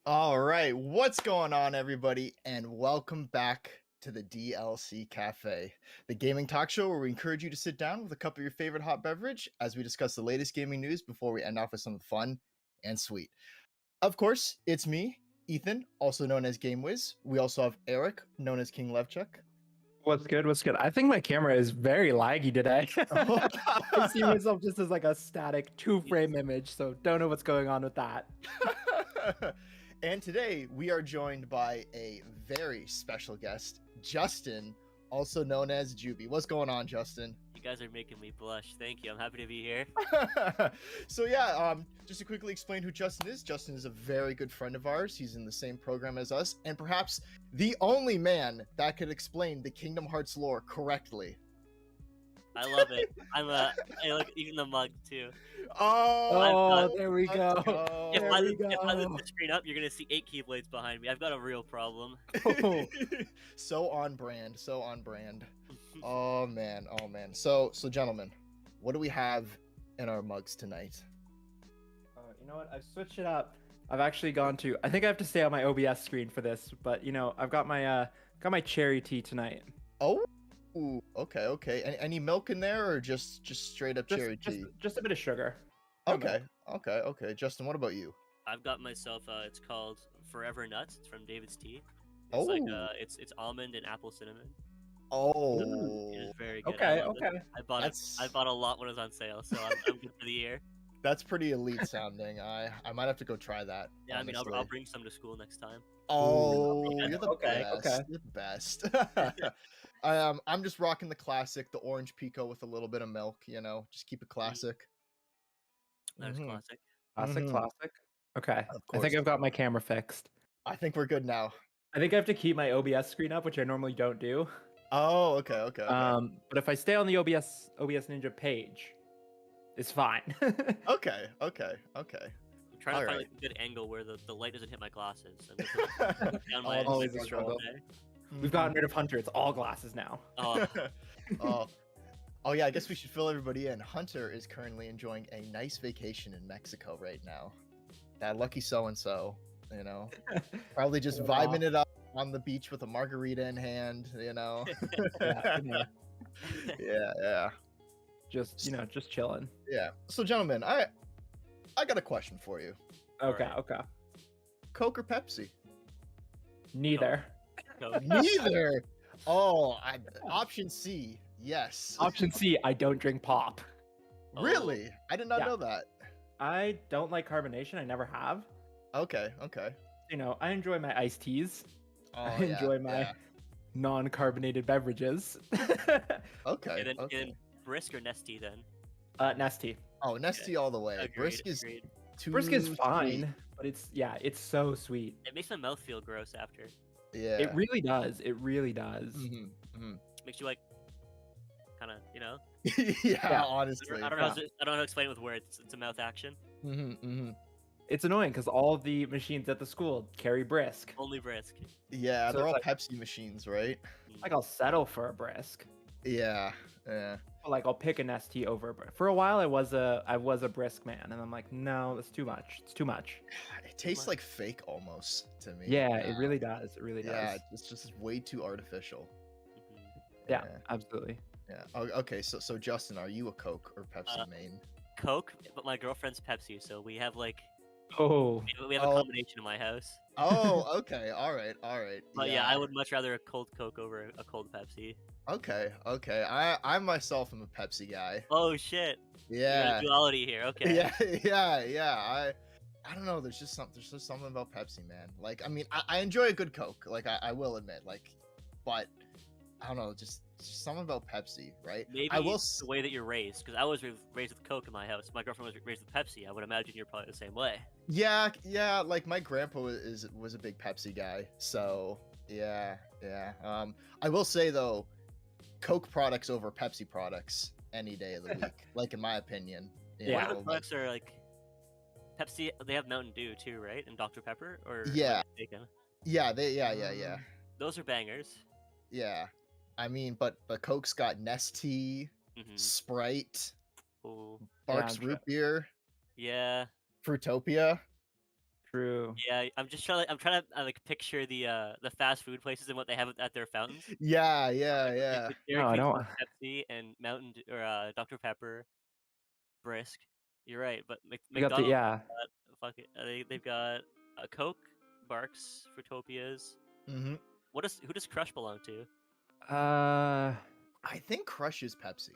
All right, what's going on, everybody, and welcome back to the DLC Cafe, the gaming talk show where we encourage you to sit down with a cup of your favorite hot beverage as we discuss the latest gaming news before we end off with some fun and sweet. Of course, it's me, Ethan, also known as Game Wiz. We also have Eric, known as King Levchuk. What's good? What's good? I think my camera is very laggy today. I see myself just as like a static two-frame image, so don't know what's going on with that. And today we are joined by a very special guest, Justin, also known as Juby. What's going on, Justin? You guys are making me blush. Thank you. I'm happy to be here. So yeah, just to quickly explain who Justin is a very good friend of ours. He's in the same program as us, and perhaps the only man that could explain the Kingdom Hearts lore correctly. I love it. I like even the mug too. Oh, There we go. If There I we lift go. the screen up, you're gonna see 8 keyblades behind me. I've got a real problem. Oh, so on brand, so on brand. Oh man. So gentlemen, what do we have in our mugs tonight? you know what? I've switched it up. I've actually gone to. I think I have to stay on my OBS screen for this, but I've got my cherry tea tonight. Oh, okay. Any milk in there, or just straight up cherry tea? Just a bit of sugar. Okay. Justin, what about you? I've got myself. It's called Forever Nuts. It's from David's Tea. It's Oh. like it's almond and apple cinnamon. Oh, It is very good. Okay, I love it. okay. I bought it. I bought a lot when it was on sale, so I'm good for the year. That's pretty elite sounding. I might have to go try that. Yeah, I mean, honestly. I'll bring some to school next time. Oh, Ooh. you're the Okay, best. okay. You're the best. I'm just rocking the classic, the orange pico with a little bit of milk. Just keep it classic. That's Mhm. classic. Classic, Mhm. classic. Okay. Of I think course. I've got my camera fixed. I think we're good now. I think I have to keep my OBS screen up, which I normally don't do. Oh, okay. But if I stay on the OBS Ninja page, it's fine. Okay. I'm trying to find Alright. like a good angle where the light doesn't hit my glasses. I'm just, like, down my Always a all struggle. day. We've gotten rid of Hunter. It's all glasses now. Oh, Oh yeah, I guess we should fill everybody in. Hunter is currently enjoying a nice vacation in Mexico right now. That lucky so-and-so, probably just vibing it up on the beach with a margarita in hand, Yeah. Yeah. Just chilling. Yeah. So gentlemen, I got a question for you. Okay, Alright. okay. Coke or Pepsi? Neither. Coke. Neither. Oh, option C. Yes. Option C, I don't drink pop. Oh. Really? I did not Yeah. know that. I don't like carbonation. I never have. Okay. I enjoy my iced teas. Oh, I enjoy my non-carbonated beverages. Okay. And then Brisk or Nestea then. Nestea. Oh, Nestea all the way. Agreed, Brisk is agreed. too Brisk is sweet. fine, but it's so sweet. It makes my mouth feel gross after. Yeah. It really does. It really does. Makes you like, kind of, Yeah, honestly. I don't know. How to, I don't know how to explain it with words. It's a mouth action. It's annoying because all the machines at the school carry Brisk. Only Brisk. Yeah, So they're all it's Pepsi machines, right? Like I'll settle for a Brisk. Yeah. But, like I'll pick a Nestea over. For a while, I was a Brisk man, and I'm like, no, that's too much. It's too much. It tastes like fake almost to me. Yeah, it really does. It really Yeah, does. it's just way too artificial. Yeah, absolutely. Yeah. Oh, okay, so Justin, are you a Coke or Pepsi main? Coke, but my girlfriend's Pepsi, so we have like Oh, we have a combination in my house. Oh, okay. All right. But yeah, I would much rather a cold Coke over a cold Pepsi. Okay. I myself am a Pepsi guy. Oh shit! Yeah. Duality here. Okay. Yeah. I don't know. There's just something about Pepsi, man. Like, I mean, I enjoy a good Coke. Like, I will admit, like, but I don't know, just something about Pepsi, right? Maybe I will. it's the way that you're raised, because I was raised with Coke in my house. My girlfriend was raised with Pepsi. I would imagine you're probably the same way. Yeah. Like, my grandpa was a big Pepsi guy, so yeah. I will say though, Coke products over Pepsi products any day of the week. Like, in my opinion. One of the products are like Pepsi. They have Mountain Dew too, right? And Dr Pepper, or Yeah. am I mistaken? Yeah. Those are bangers. Yeah. I mean, but Coke's got Nestea, Sprite, Ooh. Barks Yeah, Root Beer, Yeah. Fruitopia. True. Yeah, I'm trying to like picture the fast food places and what they have at their fountains. Yeah, Like, yeah, like yeah. the Dairy No, I Queen's don't. Pepsi and or Dr Pepper, Brisk. You're right, but We got the McDonald's yeah. fuck it. They've got Coke, Barks, Fruitopias. Hmm. Who does Crush belong to? Uh, I think Crush is Pepsi.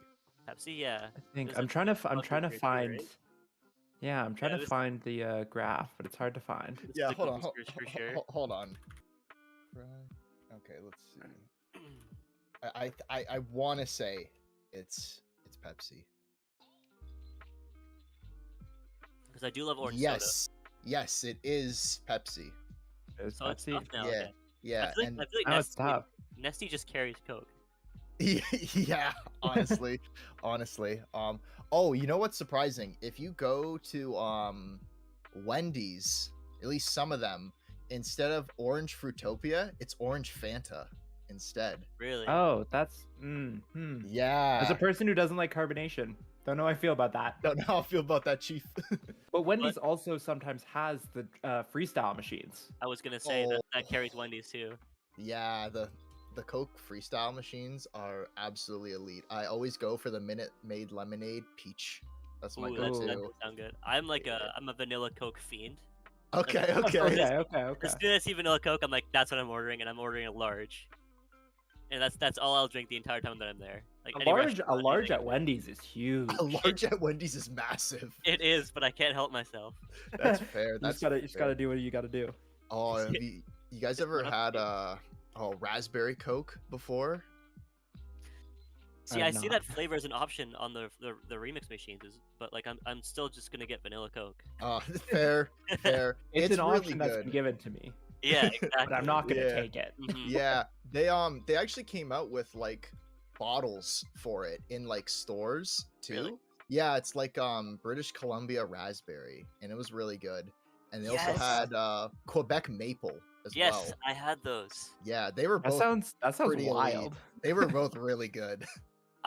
Pepsi, yeah. I think There's a I'm Bug trying to here too, find. right? Yeah, I'm trying Yeah, to find the graph, but it's hard to find. this is Yeah, a hold on, Google search for sure. hold on. Okay, let's see. I want to say it's Pepsi. Because I do love orange soda. Yes, it is Pepsi. It's So it's Pepsi. tough now. Yeah, Okay. yeah, I and feel like Now it's tough. Nesty just carries Coke. yeah, honestly, honestly. Oh, you know what's surprising? If you go to Wendy's, at least some of them, instead of orange Fruitopia, it's orange Fanta instead. Really? Oh, that's. As Yeah. a person who doesn't like carbonation, don't know how I feel about that. Don't know how I feel about that, Chief. But Wendy's also sometimes has the freestyle machines. I was gonna say Oh. that carries Wendy's too. Yeah, the Coke freestyle machines are absolutely elite. I always go for the Minute Maid lemonade peach. That's my Ooh, that go-to. does sound good. I'm a vanilla Coke fiend. Okay, Like, okay. Okay. As soon as I see vanilla Coke, I'm like, that's what I'm ordering, and I'm ordering a large. And that's all I'll drink the entire time that I'm there. Like A any large, restaurant, at anything. Wendy's is huge. A large at Wendy's is massive. It is, but I can't help myself. That's fair. You That's just gotta fair. do what you gotta do. Oh, have you guys ever not had up raspberry Coke before? See, I'm I see not. that flavor as an option on the remix machines, but like I'm still just gonna get vanilla Coke. Fair, fair. It's an really option that's been good. given to me, Yeah, exactly. but I'm not gonna Yeah. take it. Mhm. Yeah, they actually came out with like bottles for it in like stores too. Really? Yeah, it's like British Columbia raspberry, and it was really good. And they also Yes. had Quebec maple as Yes, well. I had those. Yeah, they were That both sounds pretty elite. wild. They were both really good.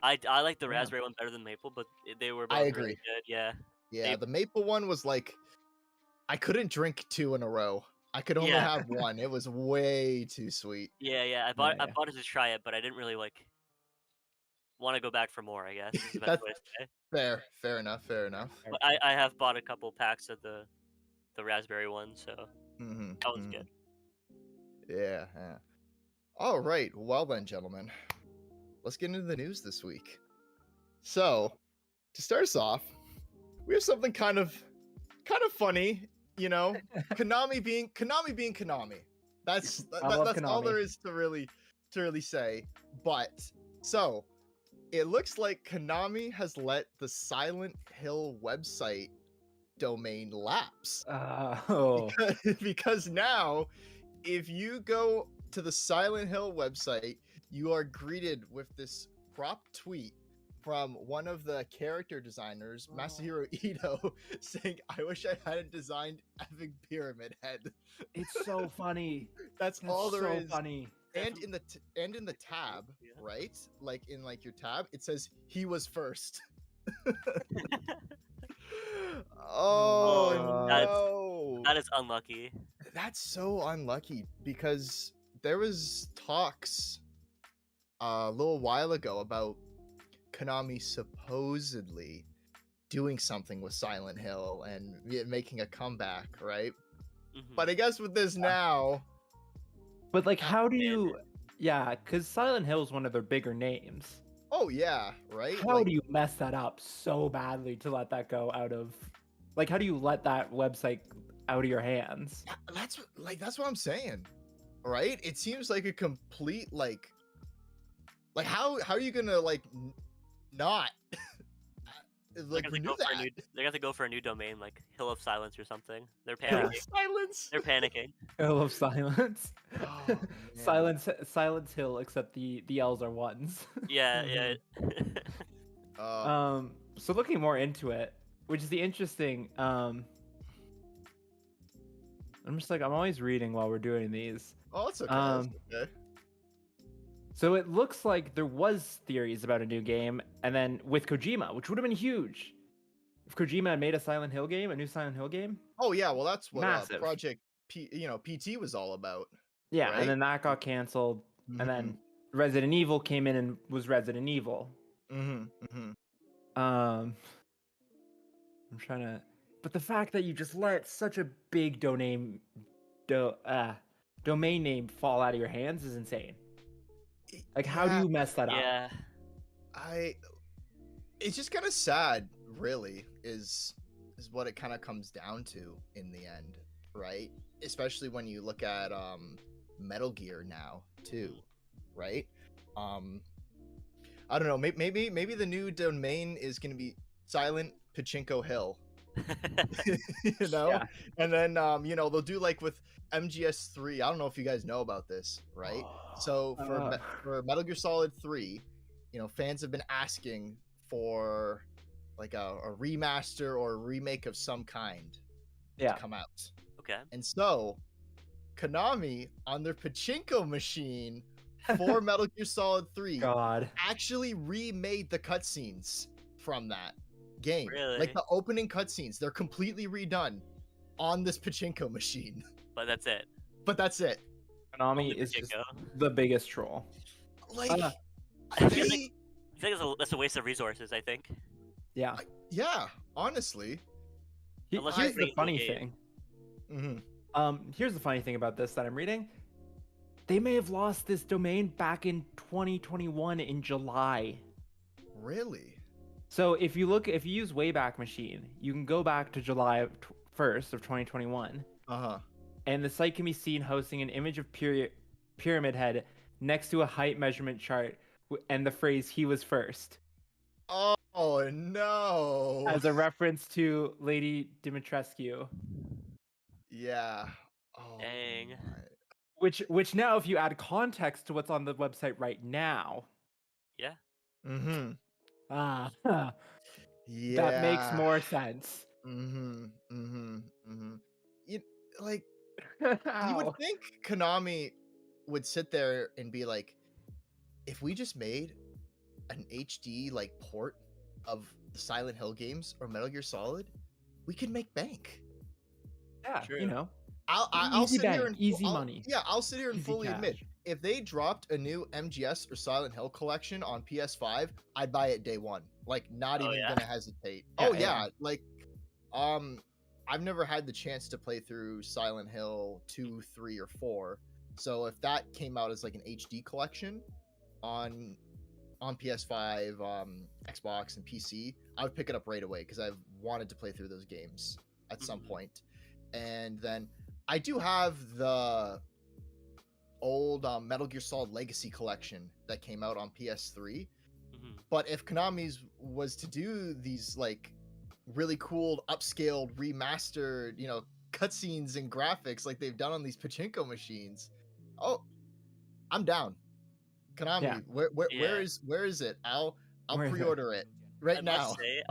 I like the Yeah. raspberry one better than maple, but they were both I really agree. good. Yeah. Yeah, They- the maple one was like I couldn't drink two in a row. I could only Yeah. have one. It was way too sweet. Yeah. I Yeah. bought it to try it, but I didn't really like want to go back for more. I guess is the best That's way to say. fair enough. But I have bought a couple packs of the raspberry one, so Mm-hmm, that one's good. Yeah. All right. Well then, gentlemen, let's get into the news this week. So, to start us off, we have something kind of funny. You know, Konami being Konami. That's love that's all Konami. there is to really say. But so it looks like Konami has let the Silent Hill website domain lapse. Oh, Because now, if you go to the Silent Hill website, you are greeted with this cropped tweet from one of the character designers, Masahiro Ito, saying, "I wish I hadn't designed effing Pyramid Head." it's so funny. That's all there so is. funny. And in the tab, Yeah. right? Like in like your tab, it says he was first. Oh no. That is unlucky. That's so unlucky because there was talks a little while ago about Konami supposedly doing something with Silent Hill and making a comeback, right? Mhm. But I guess with this now, But like, how do damn you? Yeah, because Silent Hill is one of their bigger names. oh yeah, right? How Like, do you mess that up so badly to let that go out of? Like, how do you let that website out of your hands? that's what I'm saying, right? It seems like a complete like how are you gonna like not like They're gonna renew go for a that? new. They have to go for a new domain, like Hill of Silence or something. They're Yeah. panicking. Silence. They're panicking. Hill of Silence. Oh, man. Silence Hill, except the L's are ones. Yeah. So looking more into it, which is the interesting. I'm always reading while we're doing these. Oh, it's okay. It's okay. So it looks like there was theories about a new game, and then with Kojima, which would have been huge. Kojima had made a Silent Hill game, a new Silent Hill game. Oh yeah, well that's what Massive. Project PT was all about. Yeah, right? and then that got canceled, and Mhm. then Resident Evil came in and was Resident Evil. I'm trying to, but the fact that you just let such a big domain name fall out of your hands is insane. Like, how do Yeah, you mess that up? Yeah. It's just kind of sad, really, is what it kind of comes down to in the end, right? Especially when you look at Metal Gear now too, right? I don't know, maybe the new domain is going to be Silent Pachinko Hill. You know? Yeah. And then you know, they'll do like with MGS3. I don't know if you guys know about this, right? So for Metal Gear Solid 3, you know, fans have been asking for like a remaster or a remake of some kind Yeah. to come out. Okay. And so Konami on their pachinko machine for Metal Gear Solid 3 God. actually remade the cutscenes from that game. Really? Like the opening cutscenes, they're completely redone on this pachinko machine. But that's it. But that's it. Konami Only is just Pachinko. the biggest troll. Like I feel like that's a waste of resources. I think. Yeah. yeah, honestly. Unless Here's you're the funny creating thing. Mhm. Here's the funny thing about this that I'm reading. They may have lost this domain back in 2021 in July. Really? So if you use Wayback Machine, you can go back to July 1st of 2021, Uh-huh. and the site can be seen hosting an image of Pyramid Head next to a height measurement chart and the phrase "he was first" Oh no. as a reference to Lady Dimitrescu. Yeah. Oh, Dang. my. Which now, if you add context to what's on the website right now, Yeah. Mhm. ah, Yeah. that makes more sense. Mhm. Mhm. Mhm. You like How? you would think Konami would sit there and be like, if we just made an HD like port of the Silent Hill games or Metal Gear Solid, we could make bank. Yeah, True. you know, I'll Easy sit here bank, and easy I'll- money. Yeah, I'll sit here and Easy fully admit, cash. if they dropped a new MGS or Silent Hill collection on PS5, I'd buy it day one. Like, not Oh, even yeah? gonna hesitate. Yeah, Oh yeah. yeah, like, I've never had the chance to play through Silent Hill 2, 3, or 4. So if that came out as like an HD collection on PS5, Xbox, and PC, I would pick it up right away because I've wanted to play through those games at some point. And then I do have the old Metal Gear Solid Legacy collection that came out on PS3. But if Konami's was to do these like really cool upscaled remastered, you know, cutscenes and graphics like they've done on these pachinko machines, oh, I'm down. Konami, Yeah. where is it? I'll Where is it? pre-order it right I now. must say,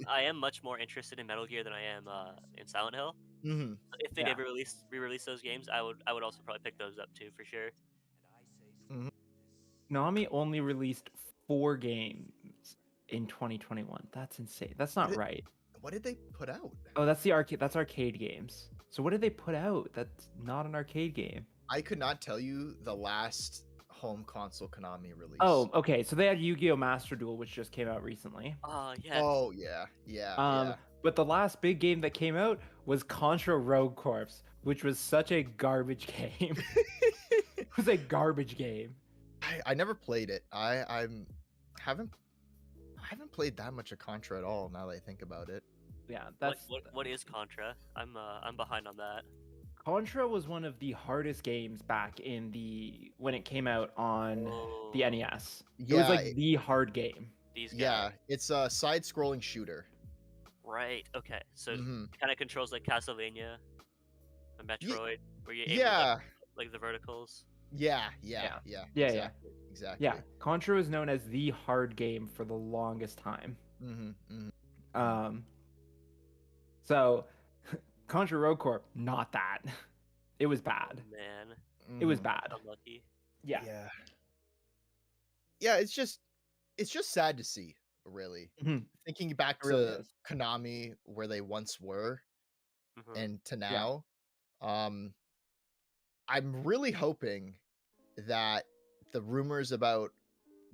I am much more interested in Metal Gear than I am in Silent Hill. Mm-hmm. If they'd Yeah. ever re-release those games, I would also probably pick those up too for sure. Konami only released 4 games in 2021. That's insane. That's not right. What did they put out? Oh, that's the arcade. That's arcade games. So what did they put out? That's not an arcade game. I could not tell you the last home console Konami release. Oh, okay. So they had Yu-Gi-Oh! Master Duel, which just came out recently. Oh yes. Oh yeah. But the last big game that came out was Contra Rogue Corps, which was such a garbage game. It was a garbage game. I never played it. I haven't played that much of Contra at all. Now that I think about it. Yeah, that's What is Contra? I'm behind on that. Contra was one of the hardest games back in when it came out on the NES. It was like the hard game. These guys. Yeah, it's a side-scrolling shooter. Right. Okay. So it kind of controls like Castlevania, and Metroid, where you aim with, like the verticals. Yeah. Exactly. Yeah, Contra was known as the hard game for the longest time. So Contra Rogue Corp, not that. It was bad. Man. It was bad. Unlucky. Yeah. Yeah, it's just sad to see, really. Mhm. Thinking back It really to is. Konami, where they once were, and to Yeah. now, um, I'm really hoping that the rumors about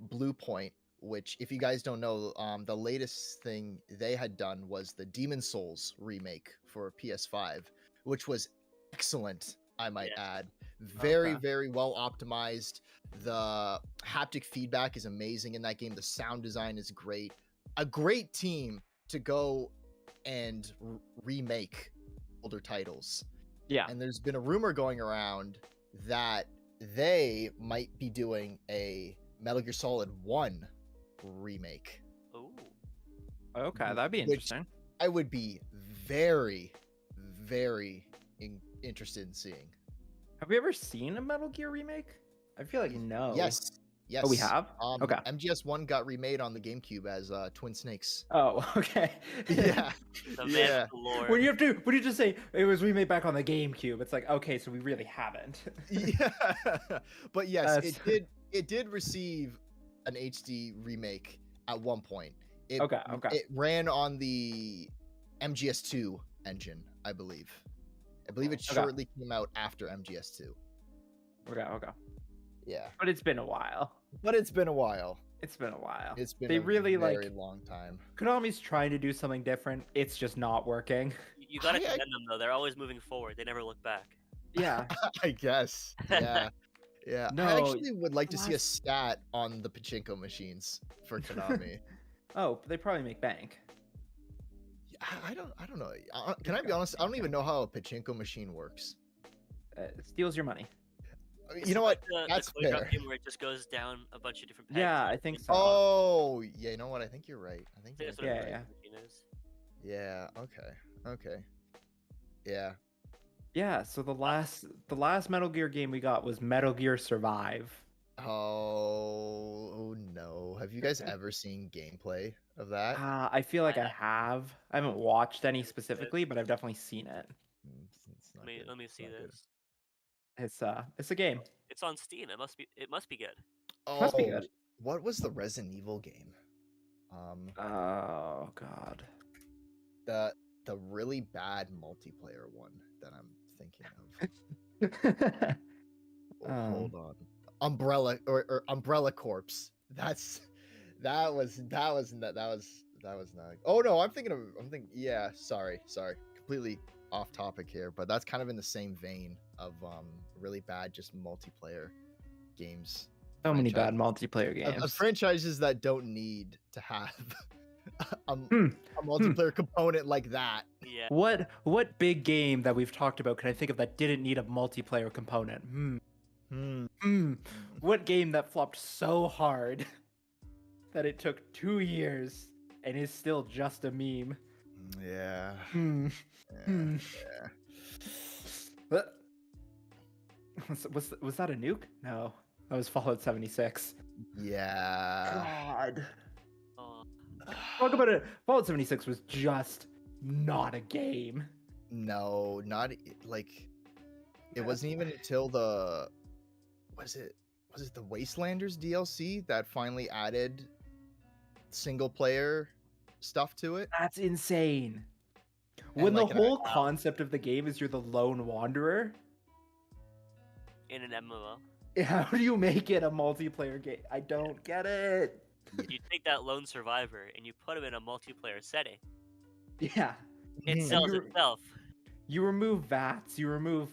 Blue Point, which, if you guys don't know, the latest thing they had done was the Demon Souls remake for PS5, which was excellent, I might Yes. add. Very, Okay. very well optimized. The haptic feedback is amazing in that game. The sound design is great. A great team to go and remake older titles. Yeah. And there's been a rumor going around that they might be doing a Metal Gear Solid 1 remake. Ooh. Okay, that'd be which interesting. I would be very, very interested in seeing. Have we ever seen a Metal Gear remake? I feel like no. Yes. Yes. Oh, we have? Okay. MGS1 got remade on the GameCube as Twin Snakes. Oh, okay. Yeah. The man Yeah. with the lore. When you just say it was remade back on the GameCube, it's like, okay, so we really haven't. Yeah. But yes, That's- it did receive an HD remake at one point. Okay. It ran on the MGS2 engine, I believe. I believe it Okay. shortly came out after MGS2. Okay. Yeah. But it's been a while. But it's been a while. It's been a while. It's been They a really very like long time. Konami's trying to do something different. It's just not working. You gotta I- commend them though. They're always moving forward. They never look back. Yeah. I guess. Yeah. Yeah. No, I actually would like to see a last- stat on the pachinko machines for Konami. Oh, they probably make bank. I don't know. Can I be honest? I don't even know how a pachinko machine works. It steals your money. You know what? The That's Coin Drop fair. game where it just goes down a bunch of different pegs. Yeah, I think so. Oh, yeah. You know what? I think you're right. I think I think that's you're what Yeah, a machine is. Yeah. Okay. Yeah. Yeah, so the last Metal Gear game we got was Metal Gear Survive. Oh no. Have you guys ever seen gameplay of that? I feel like I have. I haven't watched any specifically, but I've definitely seen it. It's not Let me good. let me It's see not good. this. It's a game. It's on Steam. It must be good. Must be Oh, good. what was the Resident Evil game? Oh god. The really bad multiplayer one that I'm thinking of. Oh, hold on. Umbrella or Umbrella Corpse. That was not. Oh no, I'm thinking yeah, sorry. Completely off topic here, but that's kind of in the same vein of really bad just multiplayer games. So many bad franchise- multiplayer of games. franchises that don't need to have a Hmm. multiplayer component like that. Yeah. What big game that we've talked about can I think of that didn't need a multiplayer component? What game that flopped so hard that it took 2 years and is still just a meme? Yeah. Hmm. Yeah. Was that a nuke? No, that was Fallout 76. Yeah. God. Oh, Talk about it. Fallout 76 was just not a game. No, not like it wasn't even until the was it the Wastelanders DLC that finally added single player stuff to it? That's insane. And When the like an- whole concept of the game is you're the lone wanderer, in an MMO. how do you make it a multiplayer game? I don't get it. You take that lone survivor and you put him in a multiplayer setting. Yeah. It Mhm. sells You're- itself. You remove VATS, you remove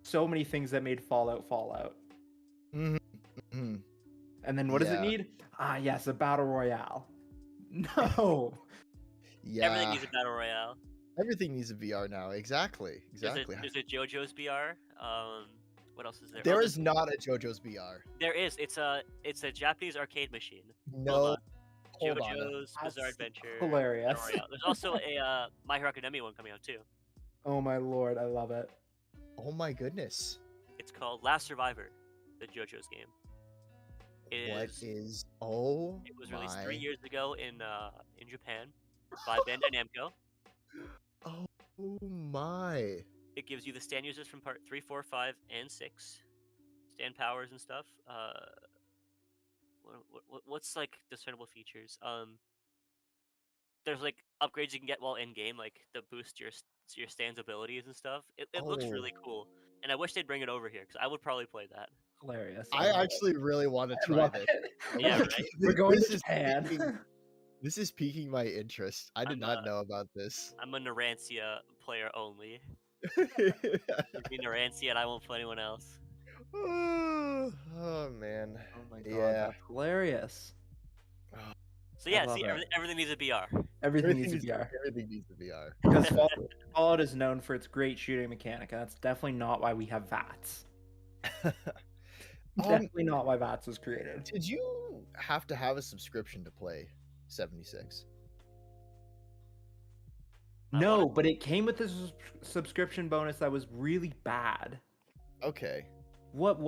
so many things that made Fallout. Mhm. Mhm. And then what does it Yeah. need? Ah, yes, a battle royale. No. Yeah. Everything needs a battle royale. Everything needs a VR now. Exactly. There's Exactly. a JoJo's BR. What else is there? There Oh, is not a JoJo's VR. There is. It's a Japanese arcade machine. No. Hold on. JoJo's Bizarre That's Adventure. hilarious. Battle Royale. There's also a My Hero Academia one coming out too. Oh my lord, I love it. Oh my goodness. It's called Last Survivor, the JoJo's game. What is oh It was released my 3 years ago in Japan by Bandai Namco. Oh my. It gives you the stand users from part 3, 4, 5, and 6. Stand powers and stuff. what's like discernible features? There's like upgrades you can get while in game, like to boost your stand's abilities and stuff. It looks really cool, and I wish they'd bring it over here because I would probably play that. Hilarious. I actually really want to I try love this. it. Yeah, Like, right? We're going this to is Japan. this is piquing my interest. I did I'm not a know about this. I'm a Narantia player only. Give me Narantia and I won't play anyone else. Oh man. Oh my god, Yeah. that's hilarious. So I yeah, love see, it. everything needs a BR. Everything needs to be VR. Everything needs to be R. Because Fallout is known for its great shooting mechanic, and that's definitely not why we have VATS. Definitely not why VATS was created. Did you have to have a subscription to play 76? No, but it came with this subscription bonus that was really bad. Okay. What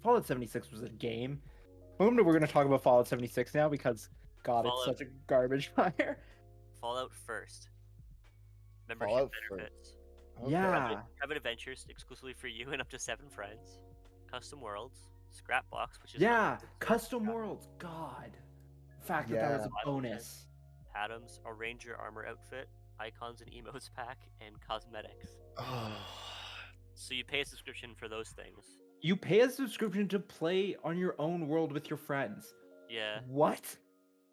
Fallout 76 was a game. We're going to talk about Fallout 76 now because God, Fallout- it's such a garbage fire. Fallout first. Membership Fallout first. benefits. Okay. Yeah. Private adventures exclusively for you and up to 7 friends. Custom worlds. Scrap box, which is Yeah, custom worlds. God. The fact that was Yeah. a bonus. atoms, a ranger armor outfit, icons and emotes pack, and cosmetics. Oh. So you pay a subscription for those things. You pay a subscription to play on your own world with your friends. Yeah. What?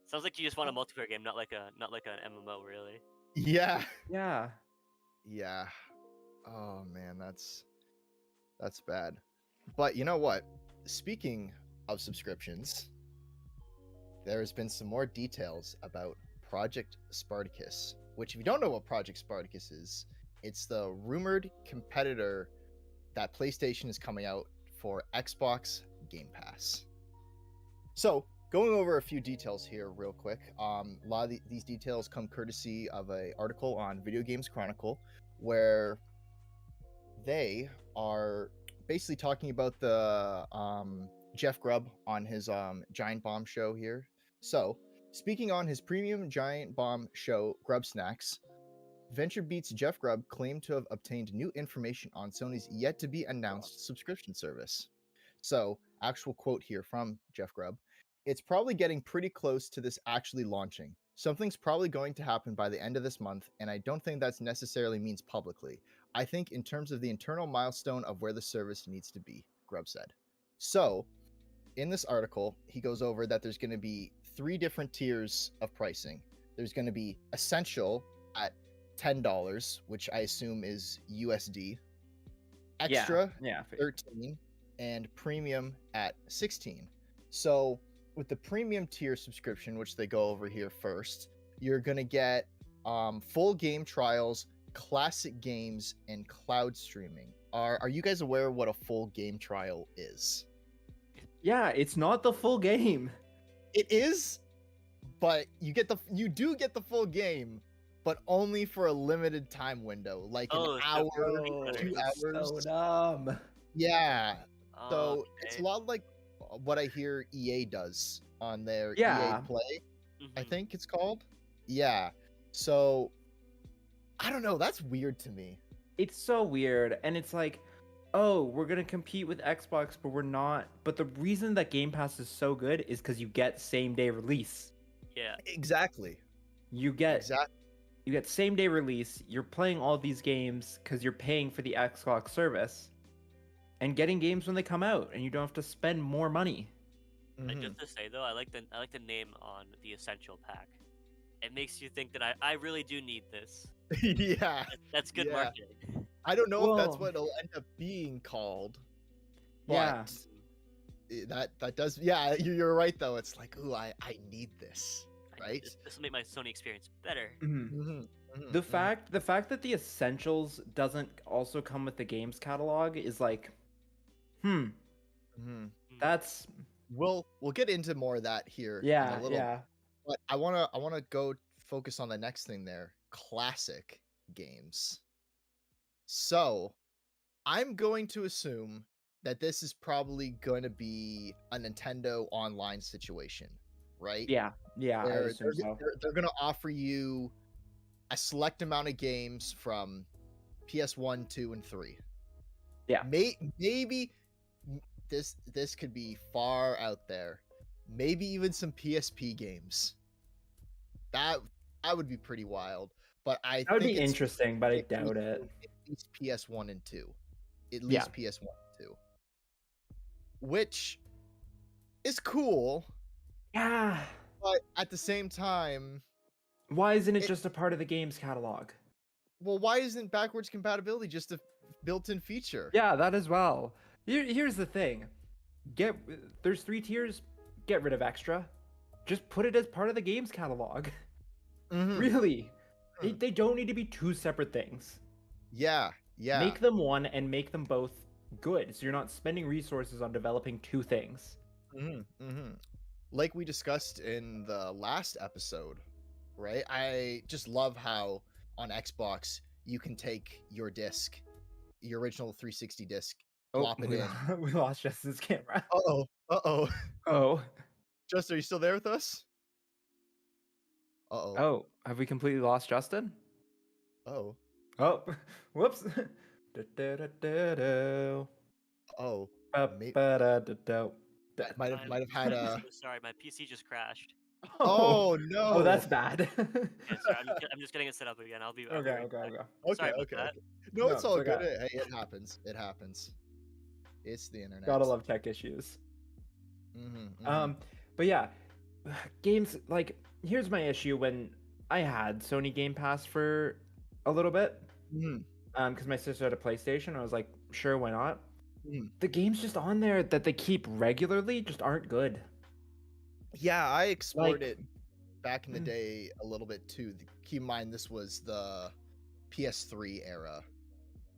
Sounds like you just want a multiplayer game, not like an MMO, really. Yeah. Yeah. Yeah. Oh man, that's bad. But you know what? Speaking of subscriptions, there has been some more details about Project Spartacus, which if you don't know what Project Spartacus is, it's the rumored competitor that PlayStation is coming out for Xbox Game Pass. So, going over a few details here real quick. A lot of these details come courtesy of an article on Video Games Chronicle where they are basically talking about the Jeff Grubb on his Giant Bomb show here. So, speaking on his premium Giant Bomb show, Grubb Snacks, VentureBeat's Jeff Grubb claimed to have obtained new information on Sony's yet-to-be-announced subscription service. So, actual quote here from Jeff Grubb, "It's probably getting pretty close to this actually launching. Something's probably going to happen by the end of this month, and I don't think that necessarily means publicly. I think in terms of the internal milestone of where the service needs to be," Grubb said. So, in this article, he goes over that there's going to be 3 different tiers of pricing. There's going to be Essential at $10, which I assume is USD, Extra Yeah. 13, and Premium at 16. So with the Premium tier subscription, which they go over here first, you're going to get full game trials, classic games, and cloud streaming. Are you guys aware what a full game trial is? Yeah, it's not the full game. It is, but you do get the full game, but only for a limited time window, like an hour, 2 hours. So dumb. Yeah. Oh, So it's a okay. lot like what I hear EA does on their Yeah. EA Play, I Mhm. think it's called. Yeah. So I don't know. That's weird to me. It's so weird, and it's like, oh, we're gonna compete with Xbox, but we're not. But the reason that Game Pass is so good is because you get same day release. Yeah. Exactly. You get Exactly. you get same day release. You're playing all these games because you're paying for the Xbox service, and getting games when they come out, and you don't have to spend more money. And Mhm. just to say though, I like the name on the essential pack. It makes you think that I really do need this. Yeah. That's good Yeah. marketing. I don't know if that's Well- what it'll end up being called. But Yeah. that does, yeah, you're right though. It's like, ooh, I need this, right? This will make my Mm-hmm. Sony experience better. The fact that the essentials doesn't also come with the games catalog is like, that's We'll get into more of that here. in yeah, a little yeah. But I wanna go focus on the next thing there, classic games. So I'm going to assume that this is probably going to be a Nintendo online situation, right? Yeah, I Where assume so. they're going to offer you a select amount of games from PS1, 2, and 3. Yeah. Maybe this could be far out there. maybe even some PSP games. That would be pretty wild. But I That would think be it's interesting, but I at doubt it. least PS1 and 2. At Yeah. least PS1 and 2. Which is cool, Yeah. but at the same time, Why isn't it it, just a part of the game's catalog? well, why isn't backwards compatibility just a built-in feature? Yeah, that as well. Here's the thing. There's 3 tiers. Get rid of extra. Just put it as part of the game's catalog. Mhm. Really. Mhm. They don't need to be 2 separate things. Yeah. Make them one and make them both good, so you're not spending resources on developing 2 things. Like we discussed in the last episode, right? I just love how on Xbox you can take your disc, your original 360 disc, plop it in. We lost Justin's camera. Uh-oh. Oh. Justin, are you still there with us? Uh-oh. Oh, have we completely lost Justin? Oh. Oh, whoops. Da-da-da-da-do. Oh. Ba-ba-da-da-do. Might have had I'm a so sorry, my PC just crashed. Oh no. Oh, that's bad. Yeah, sorry, I'm just getting it set up again. I'll be Okay, right okay, back. okay. Sorry about that. No, No, it's all it's good. okay. It happens. It happens. It's the internet. Gotta love tech issues. Mm-hmm. But yeah, games like here's my issue when I had Sony Game Pass for a little bit. Because my sister had a PlayStation, I was like, sure, why not? The games just on there that they keep regularly just aren't good. Yeah, I explored Like- it back in the day a little bit too. Keep in mind this was the PS3 era,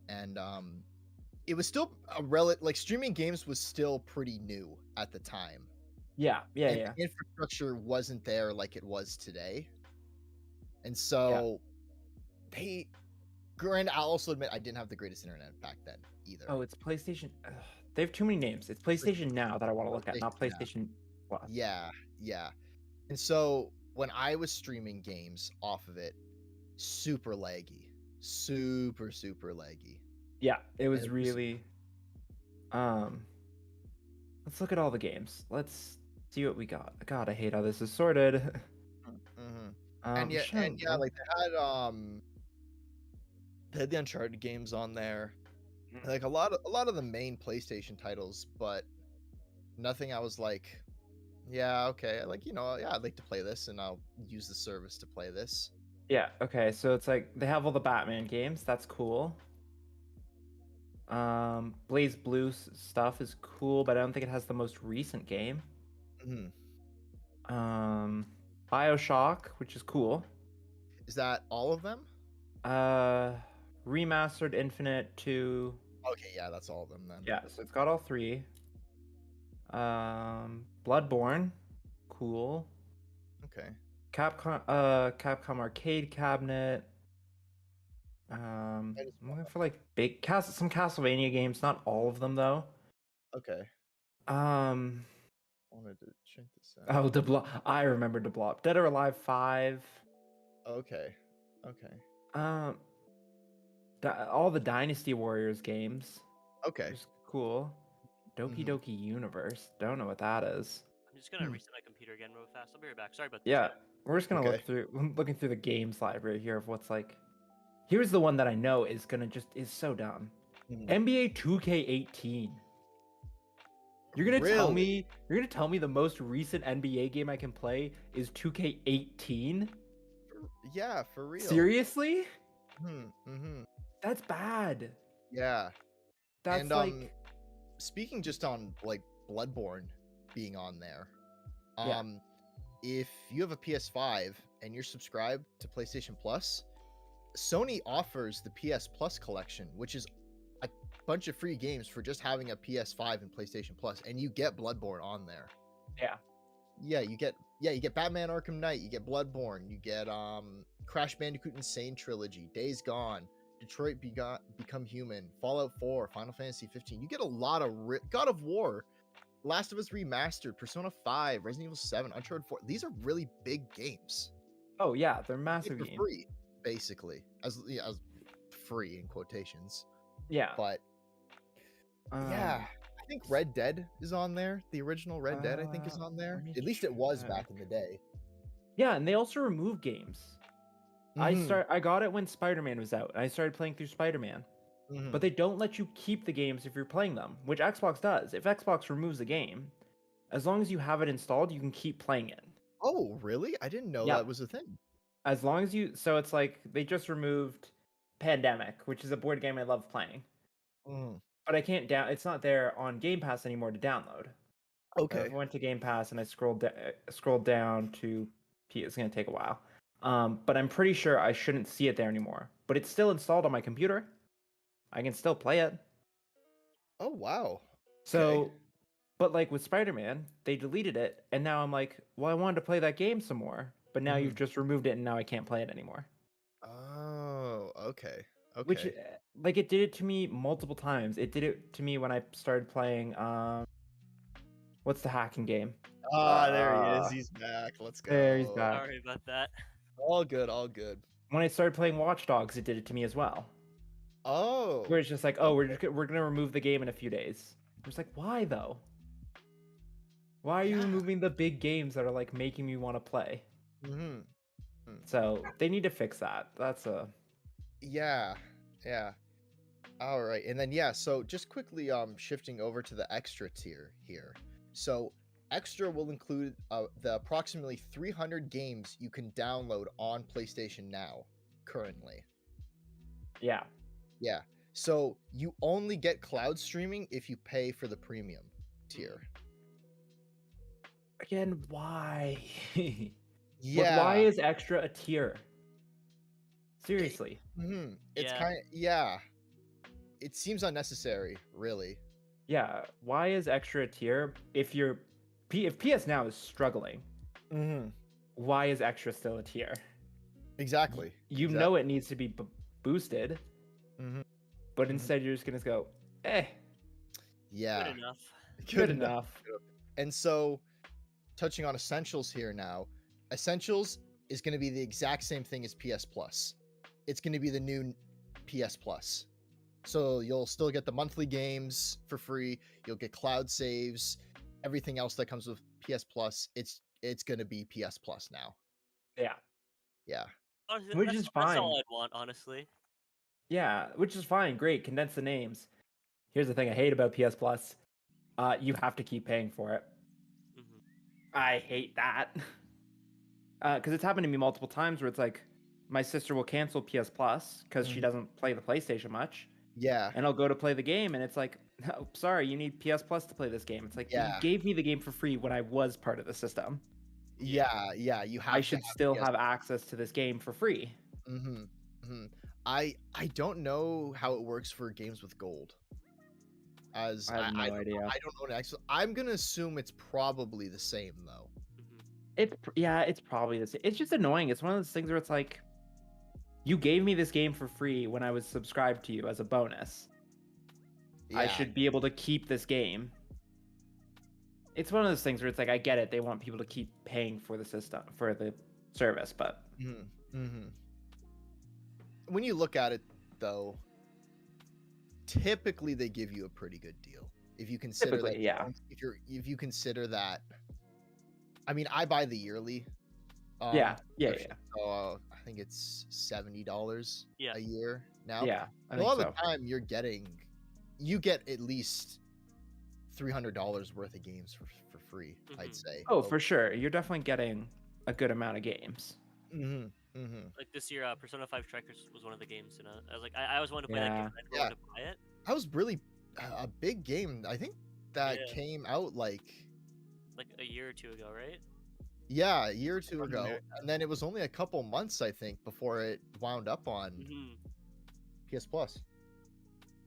and it was still a like streaming games was still pretty new at the time. Yeah. The infrastructure wasn't there like it was today, and so I'll also admit I didn't have the greatest internet back then either. Oh, it's PlayStation. Ugh, they have too many names. It's PlayStation Now that I want to look at, not PlayStation Plus. Yeah. And so when I was streaming games off of it, super laggy. Super laggy. Yeah, it was And it was- really. Let's look at all the games. Let's see what we got. God, I hate how this is sorted. And yeah, like they had the Uncharted games on there. Like a lot of the main PlayStation titles, but nothing I was like, yeah, okay, I'd like to play this and I'll use the service to play this. Yeah, okay, so it's like they have all the Batman games. That's cool. Blaze Blue stuff is cool, but I don't think it has the most recent game. BioShock, which is cool. Is that all of them? Remastered Infinite 2. Okay, yeah, that's all of them then. Yeah, so it's got all 3. Bloodborne, cool. Okay. Capcom Arcade Cabinet. I'm looking for like some Castlevania games, not all of them though. Okay. I wanted to check this out. I remember Deblop. Dead or Alive 5. Okay. All the Dynasty Warriors games. Okay. Which is cool. Doki Doki Universe. Don't know what that is. I'm just gonna reset my computer again real fast. I'll be right back. Sorry about that. Yeah, we're just gonna looking through the games library here of what's like. Here's the one that I know is is so dumb. NBA 2K18. You're gonna tell me the most recent NBA game I can play is 2K18? Yeah, for real. Seriously? That's bad. Yeah. That's and speaking just on like Bloodborne being on there. If you have a PS5 and you're subscribed to PlayStation Plus, Sony offers the PS Plus collection, which is a bunch of free games for just having a PS5 and PlayStation Plus, and you get Bloodborne on there. Yeah, you get Batman Arkham Knight, you get Bloodborne, you get Crash Bandicoot Insane Trilogy, Days Gone, Detroit Become Human, Fallout 4, Final Fantasy 15. You get a lot of God of War, Last of Us Remastered, Persona 5, Resident Evil 7, Uncharted 4. These are really big games. Oh yeah, they're massive games. Free, basically, as free in quotations. Yeah. But yeah, I think Red Dead is on there. The original Red Dead, I think, is on there. Let me At least it was check. back in the day. Yeah, and they also remove games. Mhm, I got it when Spider-Man was out, and I started playing through Spider-Man. mhm. But they don't let you keep the games if you're playing them, which Xbox does. If Xbox removes a game, as long as you have it installed, you can keep playing it. Oh, really? I didn't know Yeah. that was a thing. As long as you, so it's like they just removed Pandemic, which is a board game I love playing, Mhm. but I can't down. It's not there on Game Pass anymore to download. So if Okay. I went to Game Pass and I scrolled down to P, it's gonna take a while. But I'm pretty sure I shouldn't see it there anymore. But it's still installed on my computer. I can still play it. Oh, wow. Okay. So, but like with Spider-Man, they deleted it, and now I'm like, well, I wanted to play that game some more, but now you've Mhm. just removed it, and now I can't play it anymore. Oh, okay. Which, Okay. like, it did it to me multiple times. It did it to me when I started playing. What's the hacking game? Ah, there he is. Uh, He's back. Let's there he's go. back. Sorry about that. All good, all good. When I started playing Watch Dogs, it did it to me as well. Where Oh, it's just like, oh, we're gonna remove the game in a few days. It's like, why though? Why are you yeah. removing the big games that are like making me want to play? Mhm. So they need to fix that. That's a Yeah. Yeah. All right. And then yeah, so just quickly shifting over to the extra tier here. So extra will include the approximately 300 games you can download on PlayStation Now currently. yeah. Yeah. So you only get cloud streaming if you pay for the premium tier. Again, why? Why Yeah. is extra a tier? Seriously. It's Yeah. kind of yeah. It seems unnecessary, really. Yeah. Why is extra a tier? If PS Now is struggling, Mm-hmm. why is extra still a tier? Exactly. You Exactly. know it needs to be boosted, Mm-hmm. but Mhm. instead you're just gonna go, eh, Yeah. Good enough. good enough. And so, touching on essentials here now, essentials is going to be the exact same thing as PS Plus. It's going to be the new PS Plus. So you'll still get the monthly games for free. You'll get cloud saves, everything else that comes with PS Plus. It's going to be PS Plus now. Yeah. Yeah. Honestly, Which is that's fine. all I'd want, honestly. Yeah, which is fine. Great. Condense the names. Here's the thing I hate about PS Plus. You have to keep paying for it. Hmm. I hate that. Because it's happened to me multiple times where it's like my sister will cancel PS Plus because she Mhm. doesn't play the PlayStation much, Yeah. and I'll go to play the game, and it's like, no, sorry, you need PS Plus to play this game. It's like, but you Yeah. gave me the game for free when I was part of the system. Yeah. Yeah. You I have to should have still PS. have access to this game for free. Mm-hmm. Mm-hmm. I don't know how it works for games with gold. As I have no idea. I don't own an Xbox. I'm gonna assume it's probably the same though. It's yeah, it's probably the same. It's just annoying. It's one of those things where it's like, you gave me this game for free when I was subscribed to you as a bonus. I Yeah. should be able to keep this game. It's one of those things where it's like, I get it. They want people to keep paying for the system, for the service, but Mm-hmm. Mm-hmm. When you look at it though, typically they give you a pretty good deal. If you consider that typically, yeah. if you consider that, I mean, I buy the yearly Yeah. subscription, so I think it's $70 Yeah. a year now. Yeah, I A think lot of so. the time you get at least $300 worth of games for free, I'd Mhm. say. Oh, for sure. You're definitely getting a good amount of games. Mm-hmm. Mm-hmm. Like this year, Persona 5 Strikers was one of the games, and I was like, I always wanted to play that game, Yeah. and I didn't know Yeah. when to buy it. That was really a big game. I think that Yeah. came out like Like a year or two ago, right? a year or two From ago, America. and then it was only a couple months, I think, before it wound up on Hmm. PS Plus.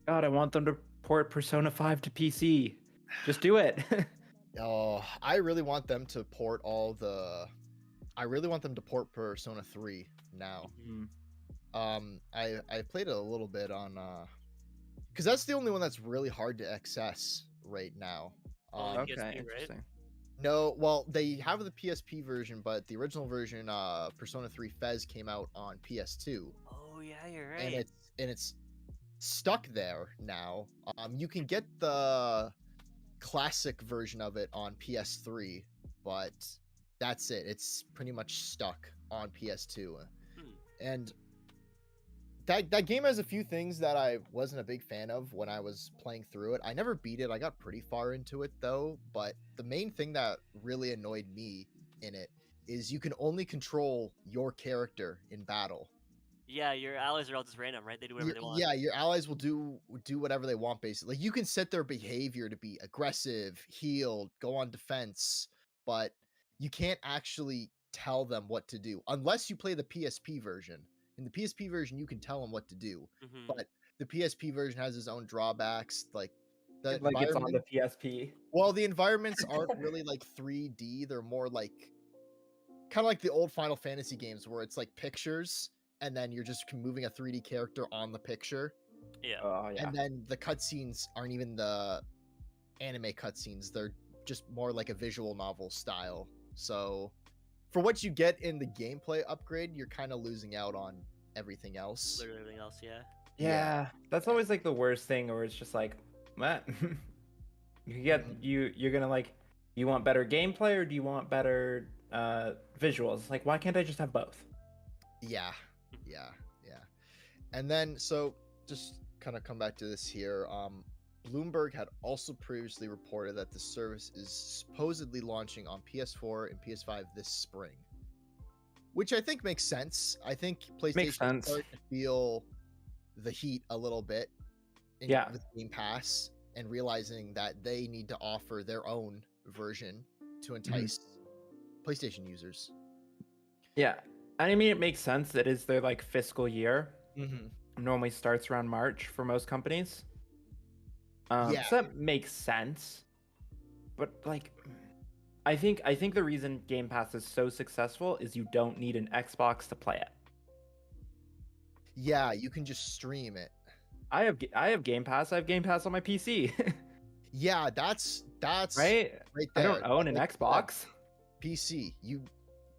God, I want them to port Persona 5 to PC. Just do it. Oh, I really want them to port I really want them to port Persona 3 now. Hmm. I played it a little bit on because that's the only one that's really hard to access right now. Only Okay, PSP, right? interesting. No, well, they have the PSP version, but the original version, Persona 3 Fez, came out on PS2, Oh yeah, you're and right. it's stuck there now. You can get the classic version of it on PS3, but that's it. It's pretty much stuck on PS2. And that game has a few things that I wasn't a big fan of when I was playing through it. I never beat it. I got pretty far into it though, but the main thing that really annoyed me in it is you can only control your character in battle. Yeah, your allies are all just random, right? They do whatever they want. Yeah, your allies will do whatever they want basically. Like you can set their behavior to be aggressive, healed, go on defense, but you can't actually tell them what to do unless you play the PSP version. In the PSP version, you can tell them what to do, but the PSP version has its own drawbacks, like the Like it's on the environment. PSP. Well, the environments aren't really like 3D; they're more like kind of like the old Final Fantasy games where it's like pictures, and then you're just moving a 3D character on the picture. Yeah. Oh yeah. And then the cutscenes aren't even the anime cutscenes; they're just more like a visual novel style. So for what you get in the gameplay upgrade, you're kind of losing out on everything else. Literally everything else, yeah. Yeah, that's always like the worst thing, where it's just like, Matt, you get you're gonna like, you want better gameplay or do you want better visuals? Like, why can't I just have both? Yeah. And then so just kind of come back to this here. Bloomberg had also previously reported that the service is supposedly launching on PS4 and PS5 this spring, which I think makes sense. I think PlayStation is starting to feel the heat a little bit with Game Pass and realizing that they need to offer their own version to entice PlayStation users. Yeah, I mean, it makes sense. It is their like fiscal year. Normally starts around March for most companies. So that makes sense. But like, I think the reason Game Pass is so successful is you don't need an Xbox to play it. Yeah, you can just stream it. I have Game Pass. I have Game Pass on my PC. Yeah, that's right there. I don't own an Xbox. PC.